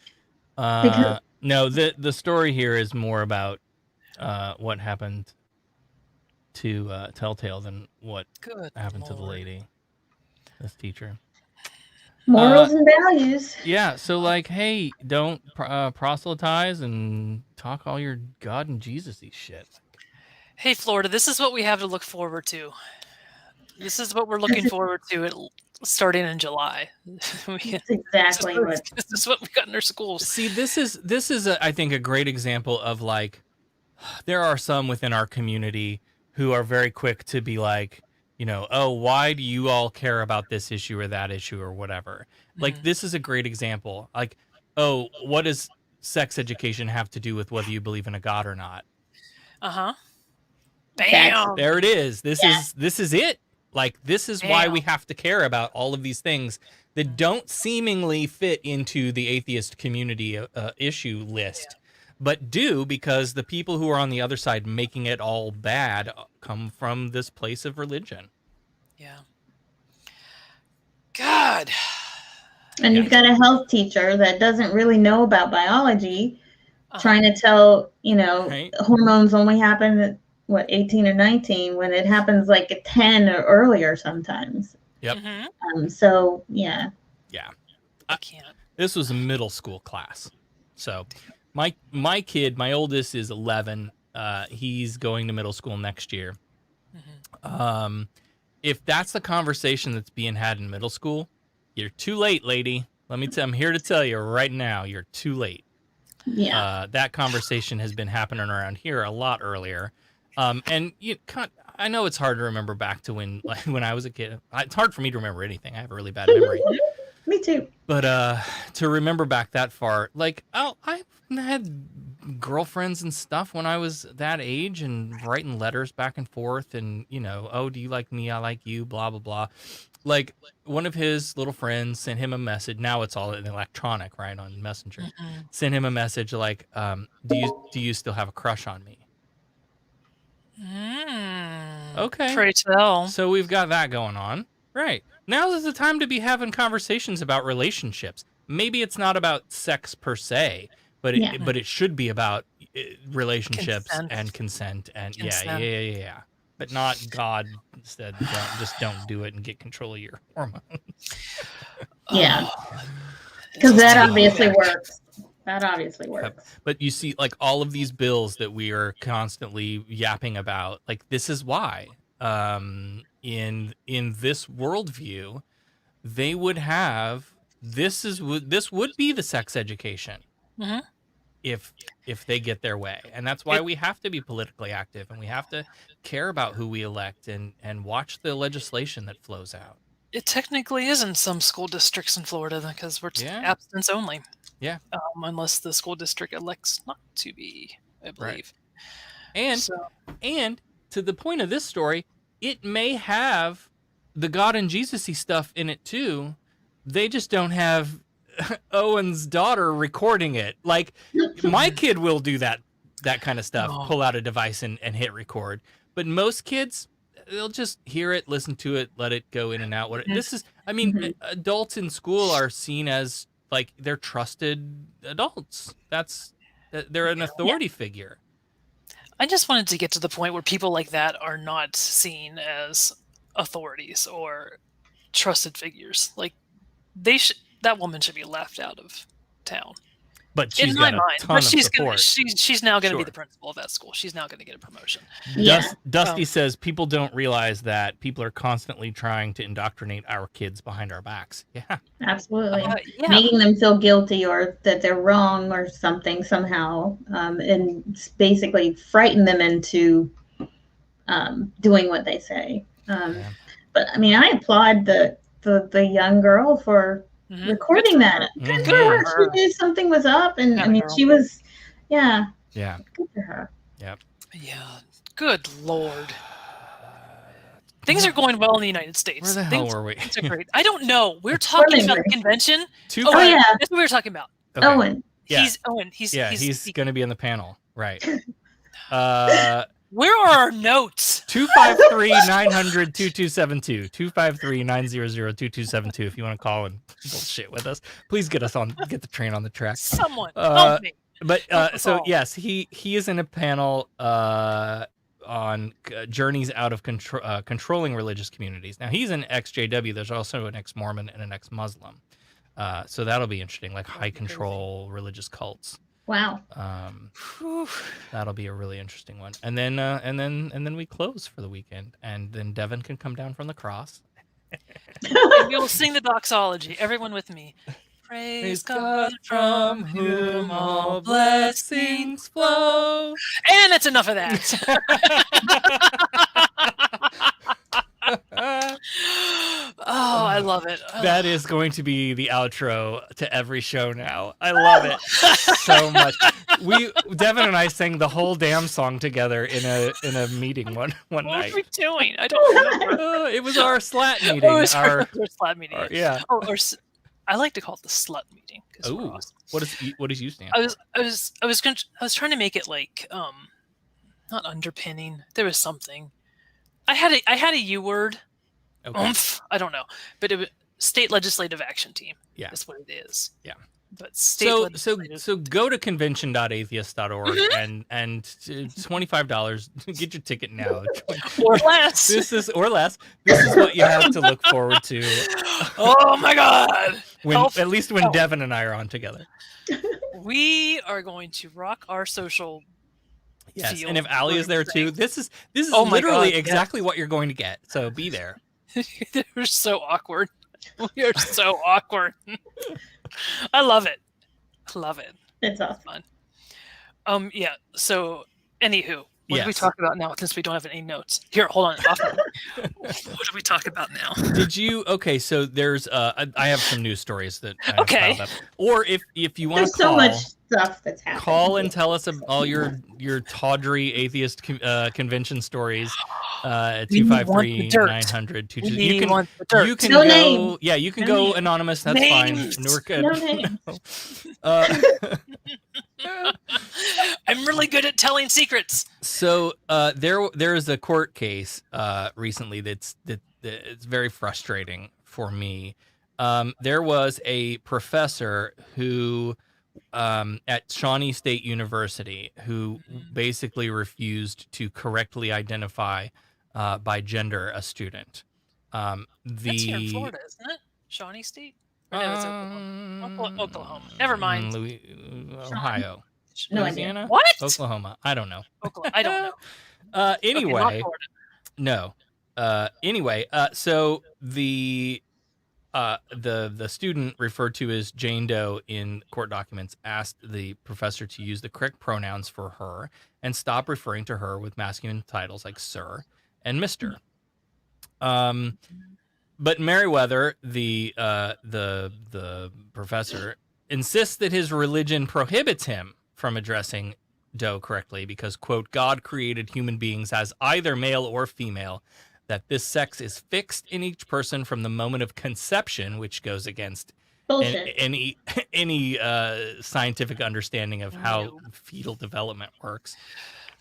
Because- No, the story here is more about what happened to Telltale than what Good happened to the Lord. lady, this teacher. Morals and values. Yeah, so like, hey, don't proselytize and talk all your God and Jesus-y shit. Hey, Florida, this is what we have to look forward to. This is what we're looking forward to starting in July. That's exactly what. This is what we got in our schools. See, this is I think a great example of like, there are some within our community who are very quick to be like, oh, why do you all care about this issue or that issue or whatever? Like, this is a great example. Like, oh, what does sex education have to do with whether you believe in a God or not? Uh-huh. Bam! There it is. This is it. Like, this is why we have to care about all of these things that don't seemingly fit into the atheist community issue list, but do, because the people who are on the other side making it all bad come from this place of religion. Yeah. God. And you've got a health teacher that doesn't really know about biology, trying to tell, Right. hormones only happen at, 18 or 19, when it happens like at 10 or earlier sometimes. Yep. So, yeah. Yeah. I can't. This was a middle school class. So my kid, my oldest, is 11. He's going to middle school next year. If that's the conversation that's being had in middle school, you're too late, lady. I'm here to tell you right now, you're too late. Yeah. That conversation has been happening around here a lot earlier. And I know it's hard to remember back to when I was a kid. It's hard for me to remember anything. I have a really bad memory. Me too. But to remember back that far, like, I had girlfriends and stuff when I was that age, and writing letters back and forth, and oh, do you like me? I like you. Blah blah blah. Like, one of his little friends sent him a message. Now it's all electronic, right, on Messenger. Sent him a message like, do you still have a crush on me? Okay. Pray tell. So we've got that going on. Right. Now is the time to be having conversations about relationships. Maybe it's not about sex per se, but it should be about relationships and consent and yeah. But not God said don't do it and get control of your hormones. Yeah. Because that obviously works. That obviously works. But you see, like, all of these bills that we are constantly yapping about, like, this is why. In this worldview, they would have this would be the sex education if they get their way, and that's why we have to be politically active, and we have to care about who we elect and watch the legislation that flows out. It technically is in some school districts in Florida because we're abstinence only. Yeah. Unless the school district elects not to be, I believe. Right. And to the point of this story, it may have the God and Jesus-y stuff in it too. They just don't have Owen's daughter recording it. Like, my kid will do that kind of stuff, pull out a device and hit record. But most kids, they'll just hear it, listen to it, let it go in and out. Adults in school are seen as, like, they're trusted adults. They're an authority figure. I just wanted to get to the point where people like that are not seen as authorities or trusted figures. Like that woman should be left out of town. But she's in got my a mind, ton but of she's support. she's now going to be Sure. the principal of that school. She's now going to get a promotion. Yeah. Dusty says people don't realize that people are constantly trying to indoctrinate our kids behind our backs. Yeah. Absolutely. Yeah. Making them feel guilty or that they're wrong or something somehow, and basically frighten them into doing what they say. But I mean, I applaud the young girl for recording that. Good for her. She knew something was up, and I mean, she was, yeah. Good for her. Yep. Yeah. Good Lord. Things are going well in the United States. Where the hell were we? Things are great. I don't know. We're talking about the convention. Oh yeah, That's what we were talking about. Okay. Owen. Yeah. He's Owen. He's going to be on the panel, right? Where are our notes? 253-900-2272. 253-900-2272. If you want to call and bullshit with us, please get the train on the track. Someone help me. But so yes, he is in a panel on journeys out of controlling religious communities. Now he's an ex-JW. There's also an ex-Mormon and an ex-Muslim. So that'll be interesting, like high control religious cults. Wow. That'll be a really interesting one. And then we close for the weekend, and then Devin can come down from the cross. And we will sing the doxology. Everyone with me. Praise God from whom all blessings flow. And that's enough of that. Oh, I love it. That is going to be the outro to every show now. I love it so much. Devin and I sang the whole damn song together in a meeting one night. What were we doing? I don't remember. It was our slat meeting. Oh, it was our slat meeting. Yeah. I like to call it the slut meeting. Oh, awesome. What does you stand? I was trying to make it like not underpinning. There was something. I had a U word. Okay. I don't know, but it was State Legislative Action Team. Yeah, that's what it is. Yeah, but so go to convention.atheist.org and $25. Get your ticket now, or less. This is what you have to look forward to. Oh my God! At least when Devin and I are on together, we are going to rock our social. Yes, and if Allie is there too, this is literally exactly what you're going to get. So be there. We're so awkward. We are so awkward. I love it. It's awesome. Fun. Yeah. So, anywho, what do we talk about now? Since we don't have any notes. Here, hold on. What do we talk about now? Did you? Okay, so there's. I have some news stories that. Okay. Or if you want to call. There's so much stuff that's happening. Call and tell us all your tawdry atheist convention stories. At 253-900-2272. You can no go. Name. Yeah, you can No go name. anonymous. That's Names. fine. We're good. No name. I'm really good at telling secrets. So there is a court case recently that's very frustrating for me. There was a professor who at Shawnee State University who basically refused to correctly identify by gender a student. That's here in Florida, isn't it? Shawnee State? Or no, it's Oklahoma. Never mind. Ohio. No Louisiana? idea. What? Oklahoma. I don't know. I don't know. Anyway. Okay, no. Anyway, so the student referred to as Jane Doe in court documents asked the professor to use the correct pronouns for her and stop referring to her with masculine titles like sir and Mr. But Merriweather, the professor, insists that his religion prohibits him from addressing Doe correctly because, quote, God created human beings as either male or female, that this sex is fixed in each person from the moment of conception, which goes against any scientific understanding of how fetal development works.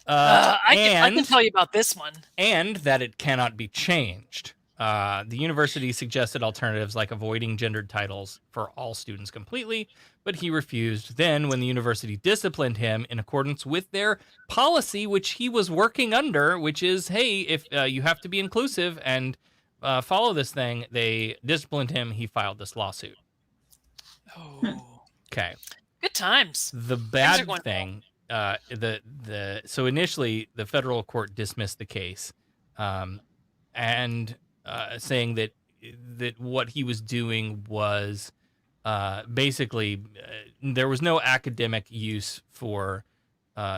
I can tell you about this one. And that it cannot be changed. The university suggested alternatives like avoiding gendered titles for all students completely, but he refused. Then, when the university disciplined him in accordance with their policy, which he was working under, which is, hey, if you have to be inclusive, and follow this thing. They disciplined him. He filed this lawsuit. Oh, Okay. good times. The Things are bad going thing, so initially the federal court dismissed the case, and saying that what he was doing was basically there was no academic use for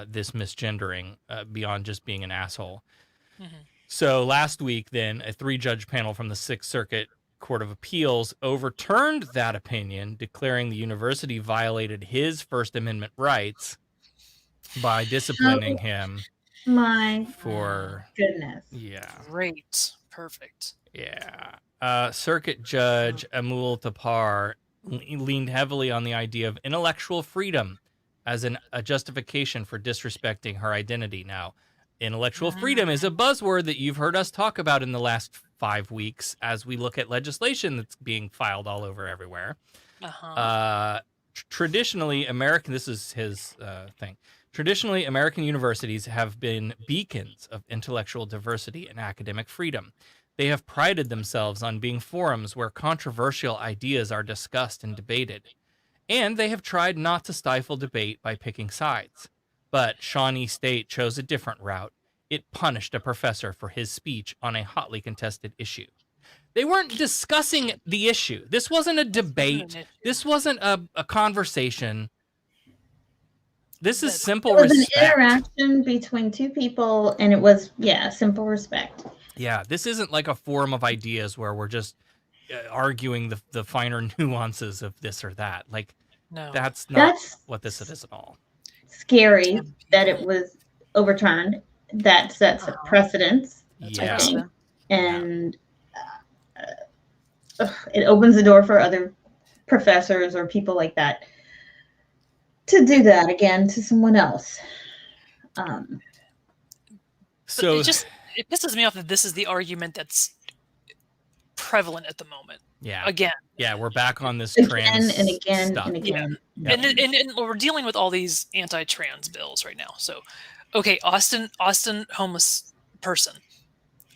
this misgendering beyond just being an asshole. Mm-hmm. So last week, then, a 3-judge panel from the Sixth Circuit Court of Appeals overturned that opinion, declaring the university violated his First Amendment rights by disciplining him My for... goodness. Yeah. Great. Perfect. Yeah. Circuit Judge Amul Tapar leaned heavily on the idea of intellectual freedom as a justification for disrespecting her identity. Now, intellectual freedom is a buzzword that you've heard us talk about in the last 5 weeks as we look at legislation that's being filed all over everywhere. Traditionally, this is his thing. Traditionally, American universities have been beacons of intellectual diversity and academic freedom. They have prided themselves on being forums where controversial ideas are discussed and debated. And they have tried not to stifle debate by picking sides. But Shawnee State chose a different route. It punished a professor for his speech on a hotly contested issue. They weren't discussing the issue. This wasn't a debate. This wasn't a conversation. This is simple It was respect. an interaction between two people, and it was, simple respect. Yeah, this isn't like a forum of ideas where we're just arguing the finer nuances of this or that. Like, No. that's not That's what this is at all. scary that it was overturned. That sets a precedence. Yeah. I think. And it opens the door for other professors or people like that to do that again to someone else. So it pisses me off that this is the argument that's prevalent at the moment. yeah, Again. yeah, we're back on this Again trans and again stuff. and again. Yeah. And we're dealing with all these anti-trans bills right now. So, okay, Austin, homeless person.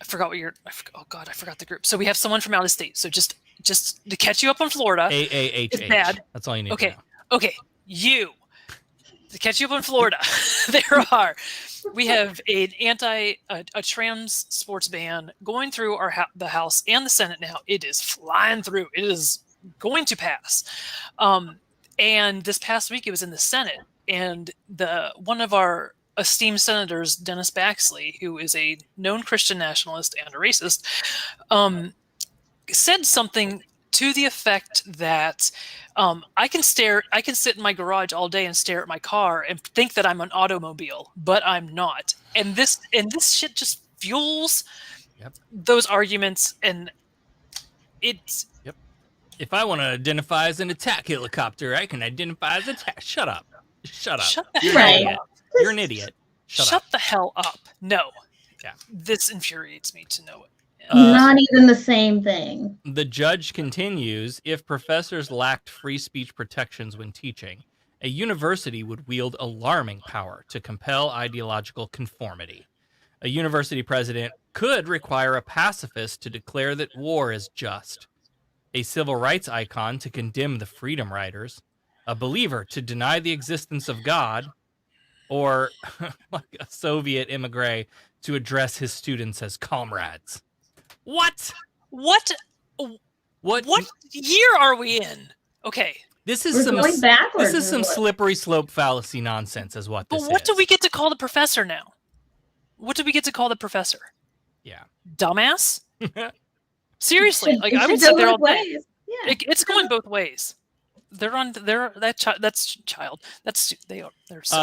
I forgot the group. So we have someone from out of state. So just to catch you up on Florida. AAHH. It's bad. That's all you need Okay. to know. Okay, to catch you up on Florida, we have a trans sports ban going through the House and the Senate now. It is flying through. It is going to pass. And this past week it was in the Senate, and one of our esteemed senators, Dennis Baxley, who is a known Christian nationalist and a racist, said something to the effect that I can sit in my garage all day and stare at my car and think that I'm an automobile, but I'm not. And this shit just fuels those arguments, and it's. Yep. If I want to identify as an attack helicopter, I can identify as attack. Shut up. Shut up. You're an idiot. You're an idiot. Shut the hell up. No. Yeah. This infuriates me to know it. Not even the same thing. The judge continues, if professors lacked free speech protections when teaching, a university would wield alarming power to compel ideological conformity. A university president could require a pacifist to declare that war is just, a civil rights icon to condemn the freedom riders, a believer to deny the existence of God, or like a Soviet emigre to address his students as comrades. What year are we in? Okay. This is some slippery slope fallacy nonsense is what this is. But what do we get to call the professor now? What do we get to call the professor? Yeah. Dumbass? Seriously, I would sit there all day. Yeah. It's going both ways. They're so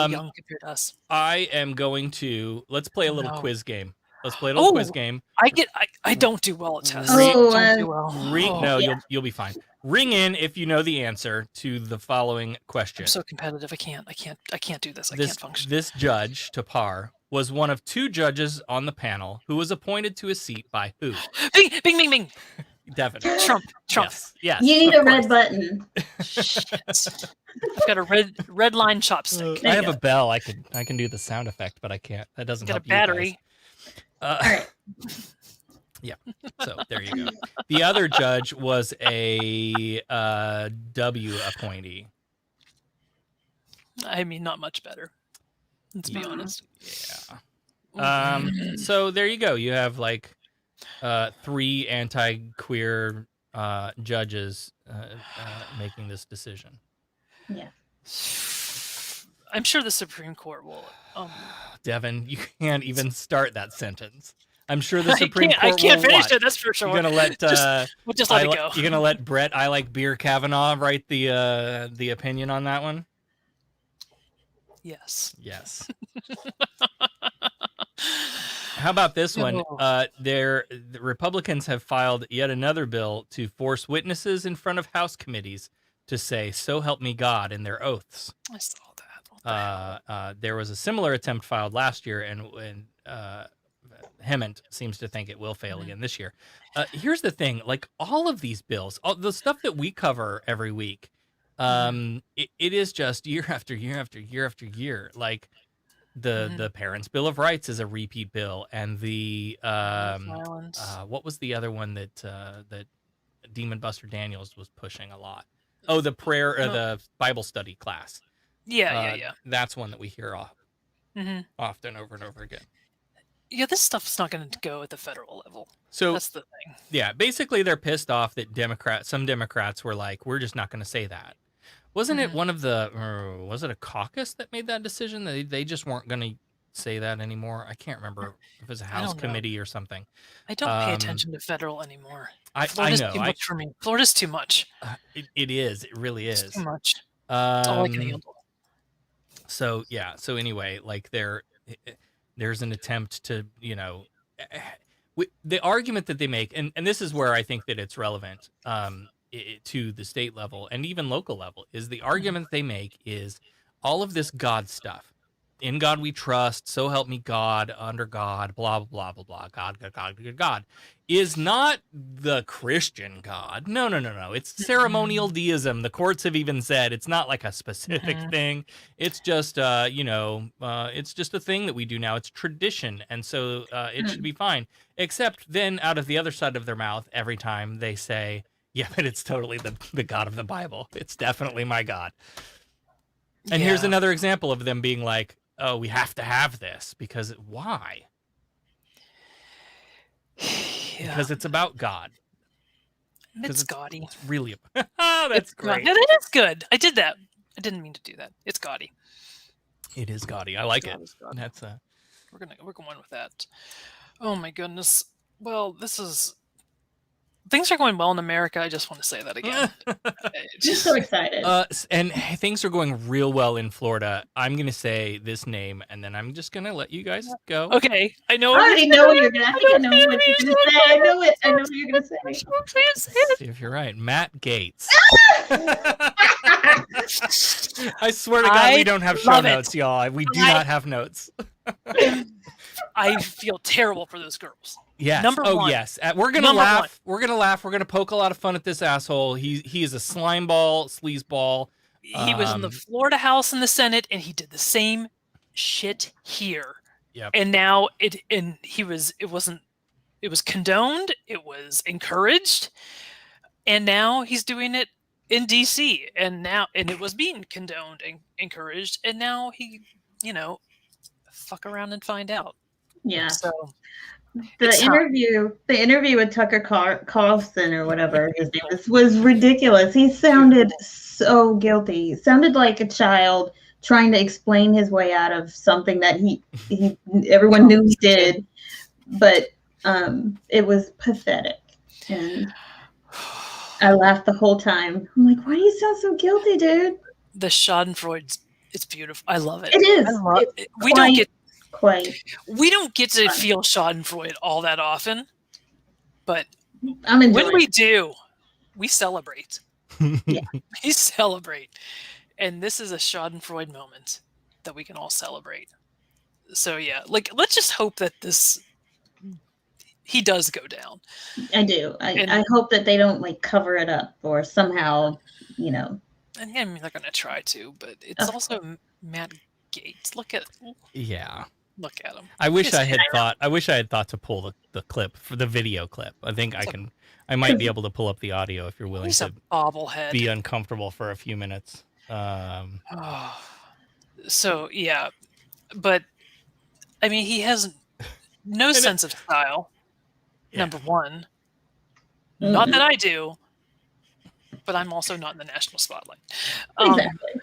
young compared to us. I am going to let's play a little quiz game. Let's play a little quiz game. I don't do well at tests. You'll be fine. Ring in if you know the answer to the following question. I'm so competitive. I can't do this. I can't function. This judge, Tapar, was one of 2 judges on the panel who was appointed to a seat by who? Bing, bing, bing, bing. Definitely. Trump. Yes. You need a red button. Shit. I've got a red line chopstick. I have a bell. I can do the sound effect, but I can't. That doesn't Got help a battery. You guys. All right. Yeah. So there you go. The other judge was a W appointee. I mean, not much better. Let's be Yeah. honest. Yeah. So there you go. You have like 3 anti-queer judges making this decision. Yeah. I'm sure the Supreme Court will. Devin, you can't even start that sentence. I'm sure the Supreme Court I can't will finish what? it. That's for sure. You're gonna let we'll just let it go. You're gonna let Brett I like beer Kavanaugh write the opinion on that one? Yes. Yes. How about this one? The Republicans have filed yet another bill to force witnesses in front of House committees to say "So help me God" in their oaths. I saw that. What the hell? There was a similar attempt filed last year, and Hemant seems to think it will fail again this year. Here's the thing: like all of these bills, all the stuff that we cover every week, it is just year after year after year after year. Like the Parents' Bill of Rights is a repeat bill, and the what was the other one that Demon Buster Daniels was pushing a lot? Oh, the prayer or the Bible study class. Yeah. That's one that we hear often over and over again. Yeah, this stuff's not going to go at the federal level. So that's the thing. Yeah, basically they're pissed off that some Democrats were like, we're just not going to say that. Wasn't it one of the, was it a caucus that made that decision? They just weren't going to say that anymore. I can't remember if it was a House committee or something. I don't pay attention to federal anymore. I know. Too much for me. Florida's too much. It is. It really is. It's too much. That's all I can handle. So, yeah. So anyway, like there's an attempt to, the argument that they make, and this is where I think that it's relevant to the state level and even local level, is the argument they make is all of this God stuff. In God we trust, so help me God, under God, blah, blah, blah, blah, God, God, God, God, God, is not the Christian God. No. It's ceremonial deism. The courts have even said it's not like a specific thing. It's just, it's just a thing that we do now. It's tradition. And so it should be fine. Except then out of the other side of their mouth, every time they say, yeah, but it's totally the God of the Bible. It's definitely my God. And here's another example of them being like, oh, we have to have this because why? Yeah. Because it's about God. It's gaudy. It's really, that's great. No, that is good. I did that. I didn't mean to do that. It's gaudy. It is gaudy. I like it. That's we're going with that. Oh my goodness. Well, things are going well in America. I just want to say that again. Just so excited. And things are going real well in Florida. I'm going to say this name, and then I'm just going to let you guys go. Okay. I know. I already know what you're going to say. I know what you're going to say. I know it. I know what you're going to say. See if you're right. Matt Gaetz. I swear to God, we don't have show notes, y'all. We do not have notes. I feel terrible for those girls. Yes. Number one. Yes. We're gonna laugh. We're gonna laugh. We're gonna poke a lot of fun at this asshole. He is a slime ball, sleaze ball. He was in the Florida House and the Senate, and he did the same shit here. Yep. And now it was condoned. It was encouraged, and now he's doing it in DC. And it was being condoned and encouraged, and now he, fuck around and find out. Yeah. So. The interview with Tucker Carlson or whatever his name was ridiculous. He sounded so guilty. He sounded like a child trying to explain his way out of something that everyone knew he did, but it was pathetic. And I laughed the whole time. I'm like, why do you sound so guilty, dude? The Schadenfreude, it's beautiful. I love it. It is. I love it. We don't get to feel Schadenfreude all that often, but when we do, we celebrate. Yeah. We celebrate. And this is a Schadenfreude moment that we can all celebrate. So yeah, let's just hope that he does go down. I do. I hope that they don't cover it up or somehow, And they're going to try to, but it's also Matt Gaetz. Look at. Yeah. Look at him. I wish Just I had hang thought. I wish I had thought to pull the clip for the video clip. I think I can. I might be able to pull up the audio if you're willing He's to a bobblehead. be uncomfortable for a few minutes. So yeah, but I mean, he has no sense of style. Yeah. Number one, not that I do, but I'm also not in the national spotlight. Exactly.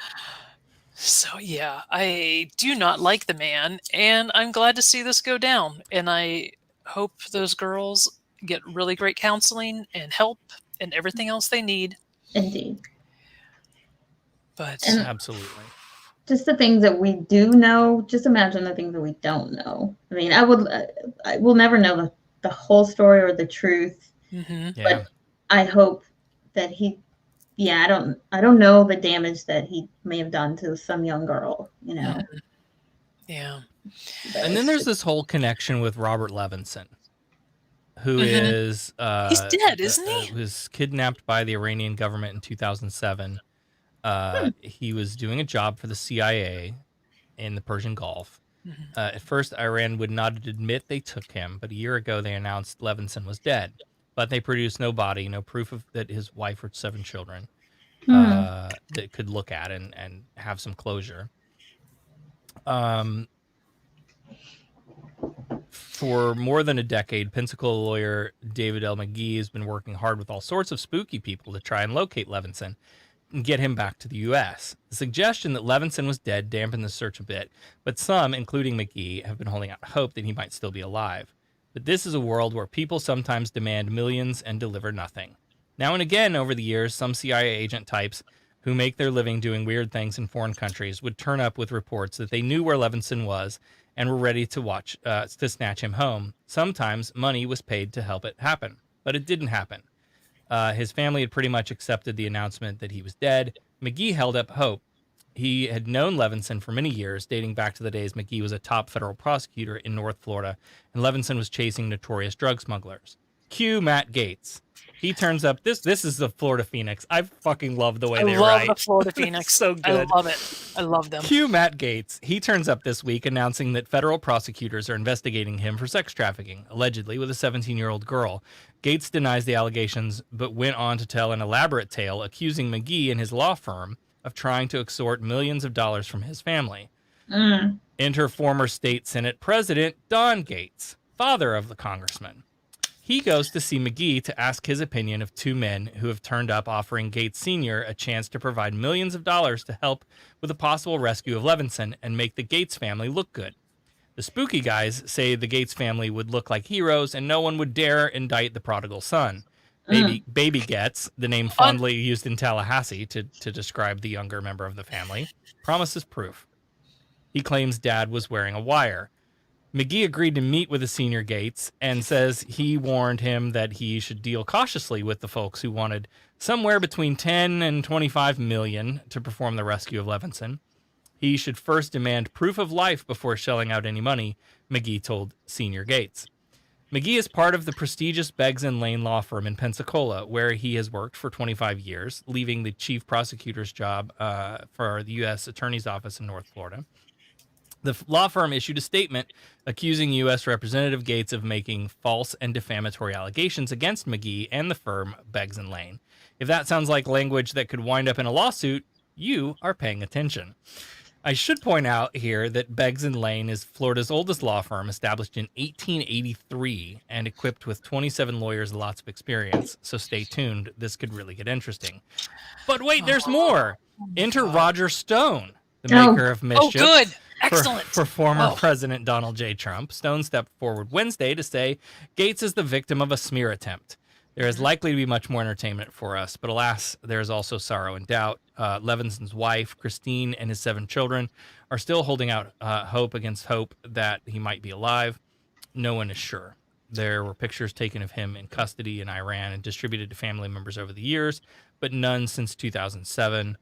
So yeah, I do not like the man, and I'm glad to see this go down. And I hope those girls get really great counseling and help and everything else they need. Indeed. But Absolutely. Just the things that we do know. Just imagine the things that we don't know. I mean, I will never know the whole story or the truth. mm-hmm. Yeah. But I hope that I don't know the damage that he may have done to some young girl, you know. Yeah. And then there's this whole connection with Robert Levinson, who is He's dead, isn't he? Was kidnapped by the Iranian government in 2007. He was doing a job for the CIA in the Persian Gulf. At first, Iran would not admit they took him, but a year ago they announced Levinson was dead. But they produced no body, no proof of that his wife or 7 children that could look at and have some closure. For more than a decade, Pensacola lawyer David L. McGee has been working hard with all sorts of spooky people to try and locate Levinson and get him back to the U.S. The suggestion that Levinson was dead dampened the search a bit, but some, including McGee, have been holding out hope that he might still be alive. But this is a world where people sometimes demand millions and deliver nothing. Now and again over the years, some CIA agent types who make their living doing weird things in foreign countries would turn up with reports that they knew where Levinson was and were ready to snatch him home. Sometimes money was paid to help it happen, but it didn't happen. His family had pretty much accepted the announcement that he was dead. McGee held up hope. He had known Levinson for many years, dating back to the days McGee was a top federal prosecutor in North Florida, and Levinson was chasing notorious drug smugglers. Cue Matt Gaetz. He turns up. This is the Florida Phoenix. I fucking love the way they write. I love the Florida Phoenix. So good. I love it. I love them. Cue Matt Gaetz. He turns up this week announcing that federal prosecutors are investigating him for sex trafficking, allegedly with a 17-year-old girl. Gaetz denies the allegations, but went on to tell an elaborate tale accusing McGee and his law firm of trying to extort millions of dollars from his family. Enter former state Senate President Don Gaetz, father of the congressman. He goes to see McGee to ask his opinion of 2 men who have turned up offering Gaetz Sr. a chance to provide millions of dollars to help with the possible rescue of Levinson and make the Gaetz family look good. The spooky guys say the Gaetz family would look like heroes and no one would dare indict the prodigal son. Baby Getz, the name fondly used in Tallahassee to describe the younger member of the family, promises proof. He claims dad was wearing a wire. McGee agreed to meet with the senior Gaetz and says he warned him that he should deal cautiously with the folks who wanted somewhere between 10 and 25 million to perform the rescue of Levinson. He should first demand proof of life before shelling out any money, McGee told senior Gaetz. McGee is part of the prestigious Beggs & Lane law firm in Pensacola, where he has worked for 25 years, leaving the chief prosecutor's job for the U.S. Attorney's Office in North Florida. The law firm issued a statement accusing U.S. Representative Gaetz of making false and defamatory allegations against McGee and the firm Beggs & Lane. If that sounds like language that could wind up in a lawsuit, you are paying attention. I should point out here that Beggs & Lane is Florida's oldest law firm, established in 1883 and equipped with 27 lawyers and lots of experience. So stay tuned. This could really get interesting. But wait, there's more. Enter Roger Stone, the maker of mischief. Oh, good. Excellent. For former President Donald J. Trump. Stone stepped forward Wednesday to say Gaetz is the victim of a smear attempt. There is likely to be much more entertainment for us, but alas, there is also sorrow and doubt. Levinson's wife, Christine, and his 7 children are still holding out hope against hope that he might be alive. No one is sure. There were pictures taken of him in custody in Iran and distributed to family members over the years, but none since 2007.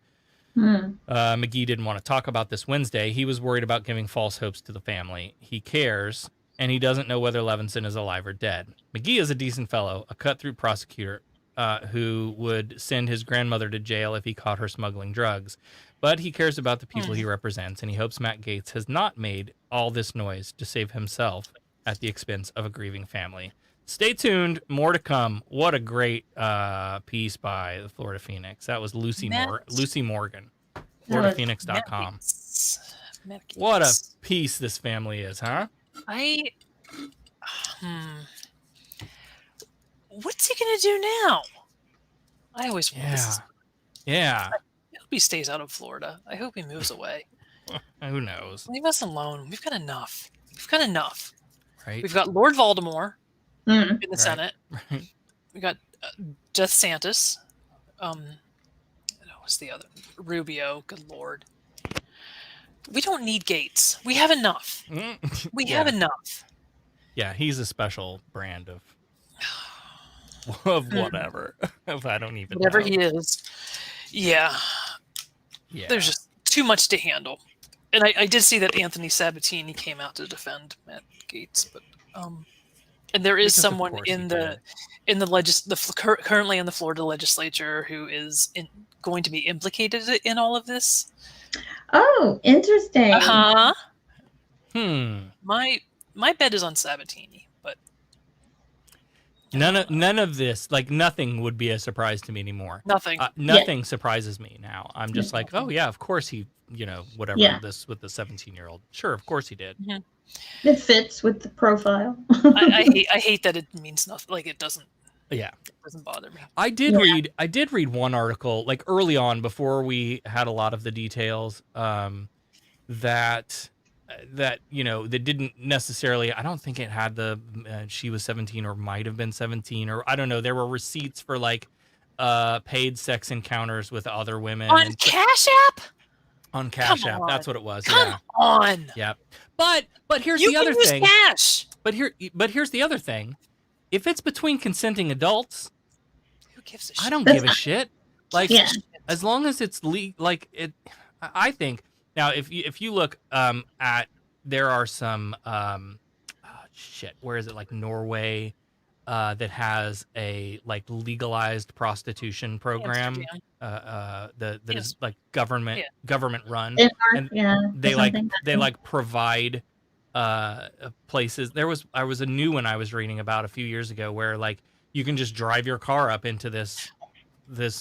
McGee didn't want to talk about this Wednesday. He was worried about giving false hopes to the family. He cares, and he doesn't know whether Levinson is alive or dead. McGee is a decent fellow, a cut-through prosecutor who would send his grandmother to jail if he caught her smuggling drugs. But he cares about the people he represents, and he hopes Matt Gaetz has not made all this noise to save himself at the expense of a grieving family. Stay tuned. More to come. What a great piece by the Florida Phoenix. That was Lucy Morgan. FloridaPhoenix.com. What a piece this family is, huh? What's he gonna do now? I always Yeah. I hope he stays out of Florida. I hope he moves away. Who knows? Leave us alone. We've got enough. Right. We've got Lord Voldemort in the Right. Senate. Right. We got Death Santis. What's the other? Rubio. Good Lord. We don't need Gates. We have enough. We have enough. Yeah, he's a special brand of whatever. If I don't even Whatever know. he is. Yeah. There's just too much to handle. And I did see that Anthony Sabatini came out to defend Matt Gaetz, but and there is Because of someone course in he the currently in the Florida legislature who is going to be implicated in all of this. Oh, interesting. My bet is on Sabatini, but none of this, like nothing would be a surprise to me anymore. Nothing surprises me now. I'm just like, oh yeah, of course he, whatever this with the 17-year-old. Sure, of course he did. It fits with the profile. I hate that it means nothing. Like it doesn't. Yeah, it doesn't bother me. I did read one article like early on before we had a lot of the details that didn't necessarily, I don't think it had the she was 17 or might have been 17 or I don't know. There were receipts for like paid sex encounters with other women on Cash App. On Cash App, that's what it was. Come on. Yeah. But here's You the other can use thing. Cash. But here's the other thing. If it's between consenting adults, who gives a shit? I don't give a shit. Like as long as it's like it. I think now if you look at there are some where is it, like Norway that has a like legalized prostitution program that is like government run, and they like provide places. I was a new one I was reading about a few years ago where like you can just drive your car up into this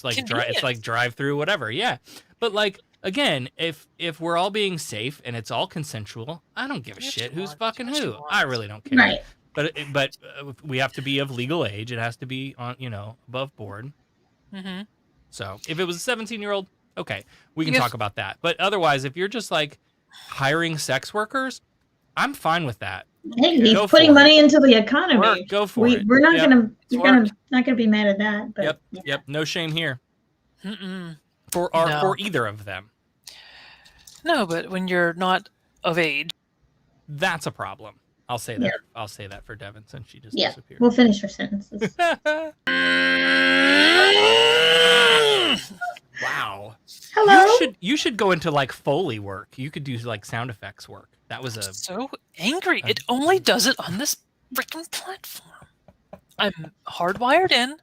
like it's like drive through whatever. Yeah, but like again, if we're all being safe and it's all consensual, I don't give a shit who's fucking who. I really don't care. Right. But we have to be of legal age. It has to be on above board. Mm-hmm. So if it was a 17-year-old, okay, we can talk about that. But otherwise, if you're just like hiring sex workers, I'm fine with that. Hey, he's putting money into the economy. Go for it. We're not gonna be mad at that. But Yep. No shame here. Mm-mm. For either of them. No, but when you're not of age, that's a problem. I'll say that. I'll say that for Devin since she just disappeared. We'll finish her sentences. Wow. Hello. You should go into like Foley work. You could do like sound effects work. That was so angry. It only does it on this freaking platform. I'm hardwired in.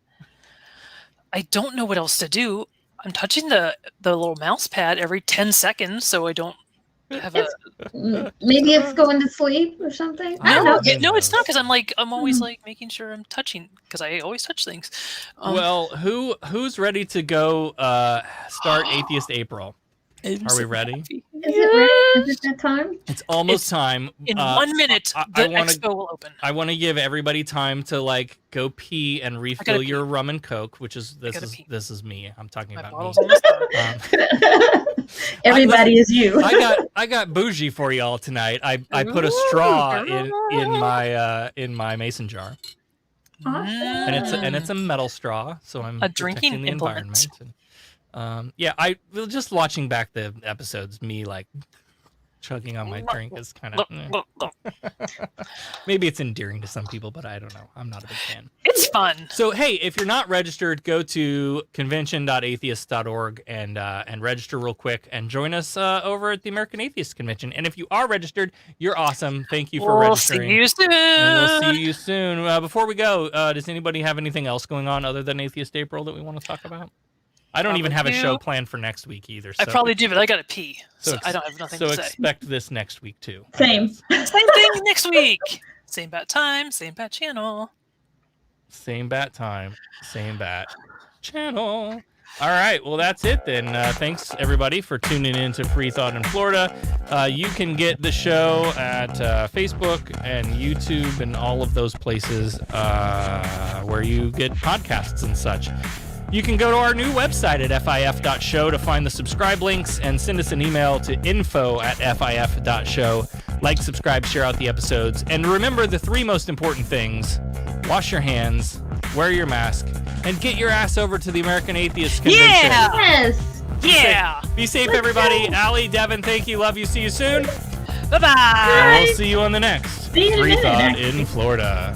I don't know what else to do. I'm touching the little mouse pad every 10 seconds so I don't have maybe it's going to sleep or something. I don't know. No, it's not, because I'm always like making sure I'm touching, because I always touch things. Well, who's ready to go start Atheist April? Are we ready? Is it ready? Is it that time? It's almost time. In 1 minute, the expo will open. I want to give everybody time to like go pee and refill your rum and coke, which is this is me. I'm talking about me. Everybody is you. I got bougie for y'all tonight. I put a straw in my mason jar. Awesome. And it's a metal straw, so I'm a drinking protecting the environment. I just watching back the episodes, me like chugging on my drink is kind of maybe it's endearing to some people, but I don't know. I'm not a big fan. It's fun. So hey, if you're not registered, go to convention.atheists.org and register real quick and join us over at the American Atheists Convention. And if you are registered, you're awesome. Thank you for registering. See you soon. And we'll see you soon. Before we go, does anybody have anything else going on other than Atheist April that we want to talk about? I don't even have a Probably show do. planned for next week either. I so- probably do, but I gotta pee, so ex- I don't have nothing So to say. expect this next week too. I Same. guess. Same thing next week. Same bat time, same bat channel. Same bat time, same bat channel. All right, well, that's it then. Thanks, everybody, for tuning in to Freethought in Florida. You can get the show at Facebook and YouTube and all of those places where you get podcasts and such. You can go to our new website at fif.show to find the subscribe links and send us an email to info@fif.show. Like, subscribe, share out the episodes. And remember the 3 most important things. Wash your hands, wear your mask, and get your ass over to the American Atheists Convention. Yeah! Yes. Yeah! Be safe, everybody. Allie, Devin, thank you. Love you. See you soon. Bye-bye! We'll see you on the next See you in a minute, Freethought actually. in Florida.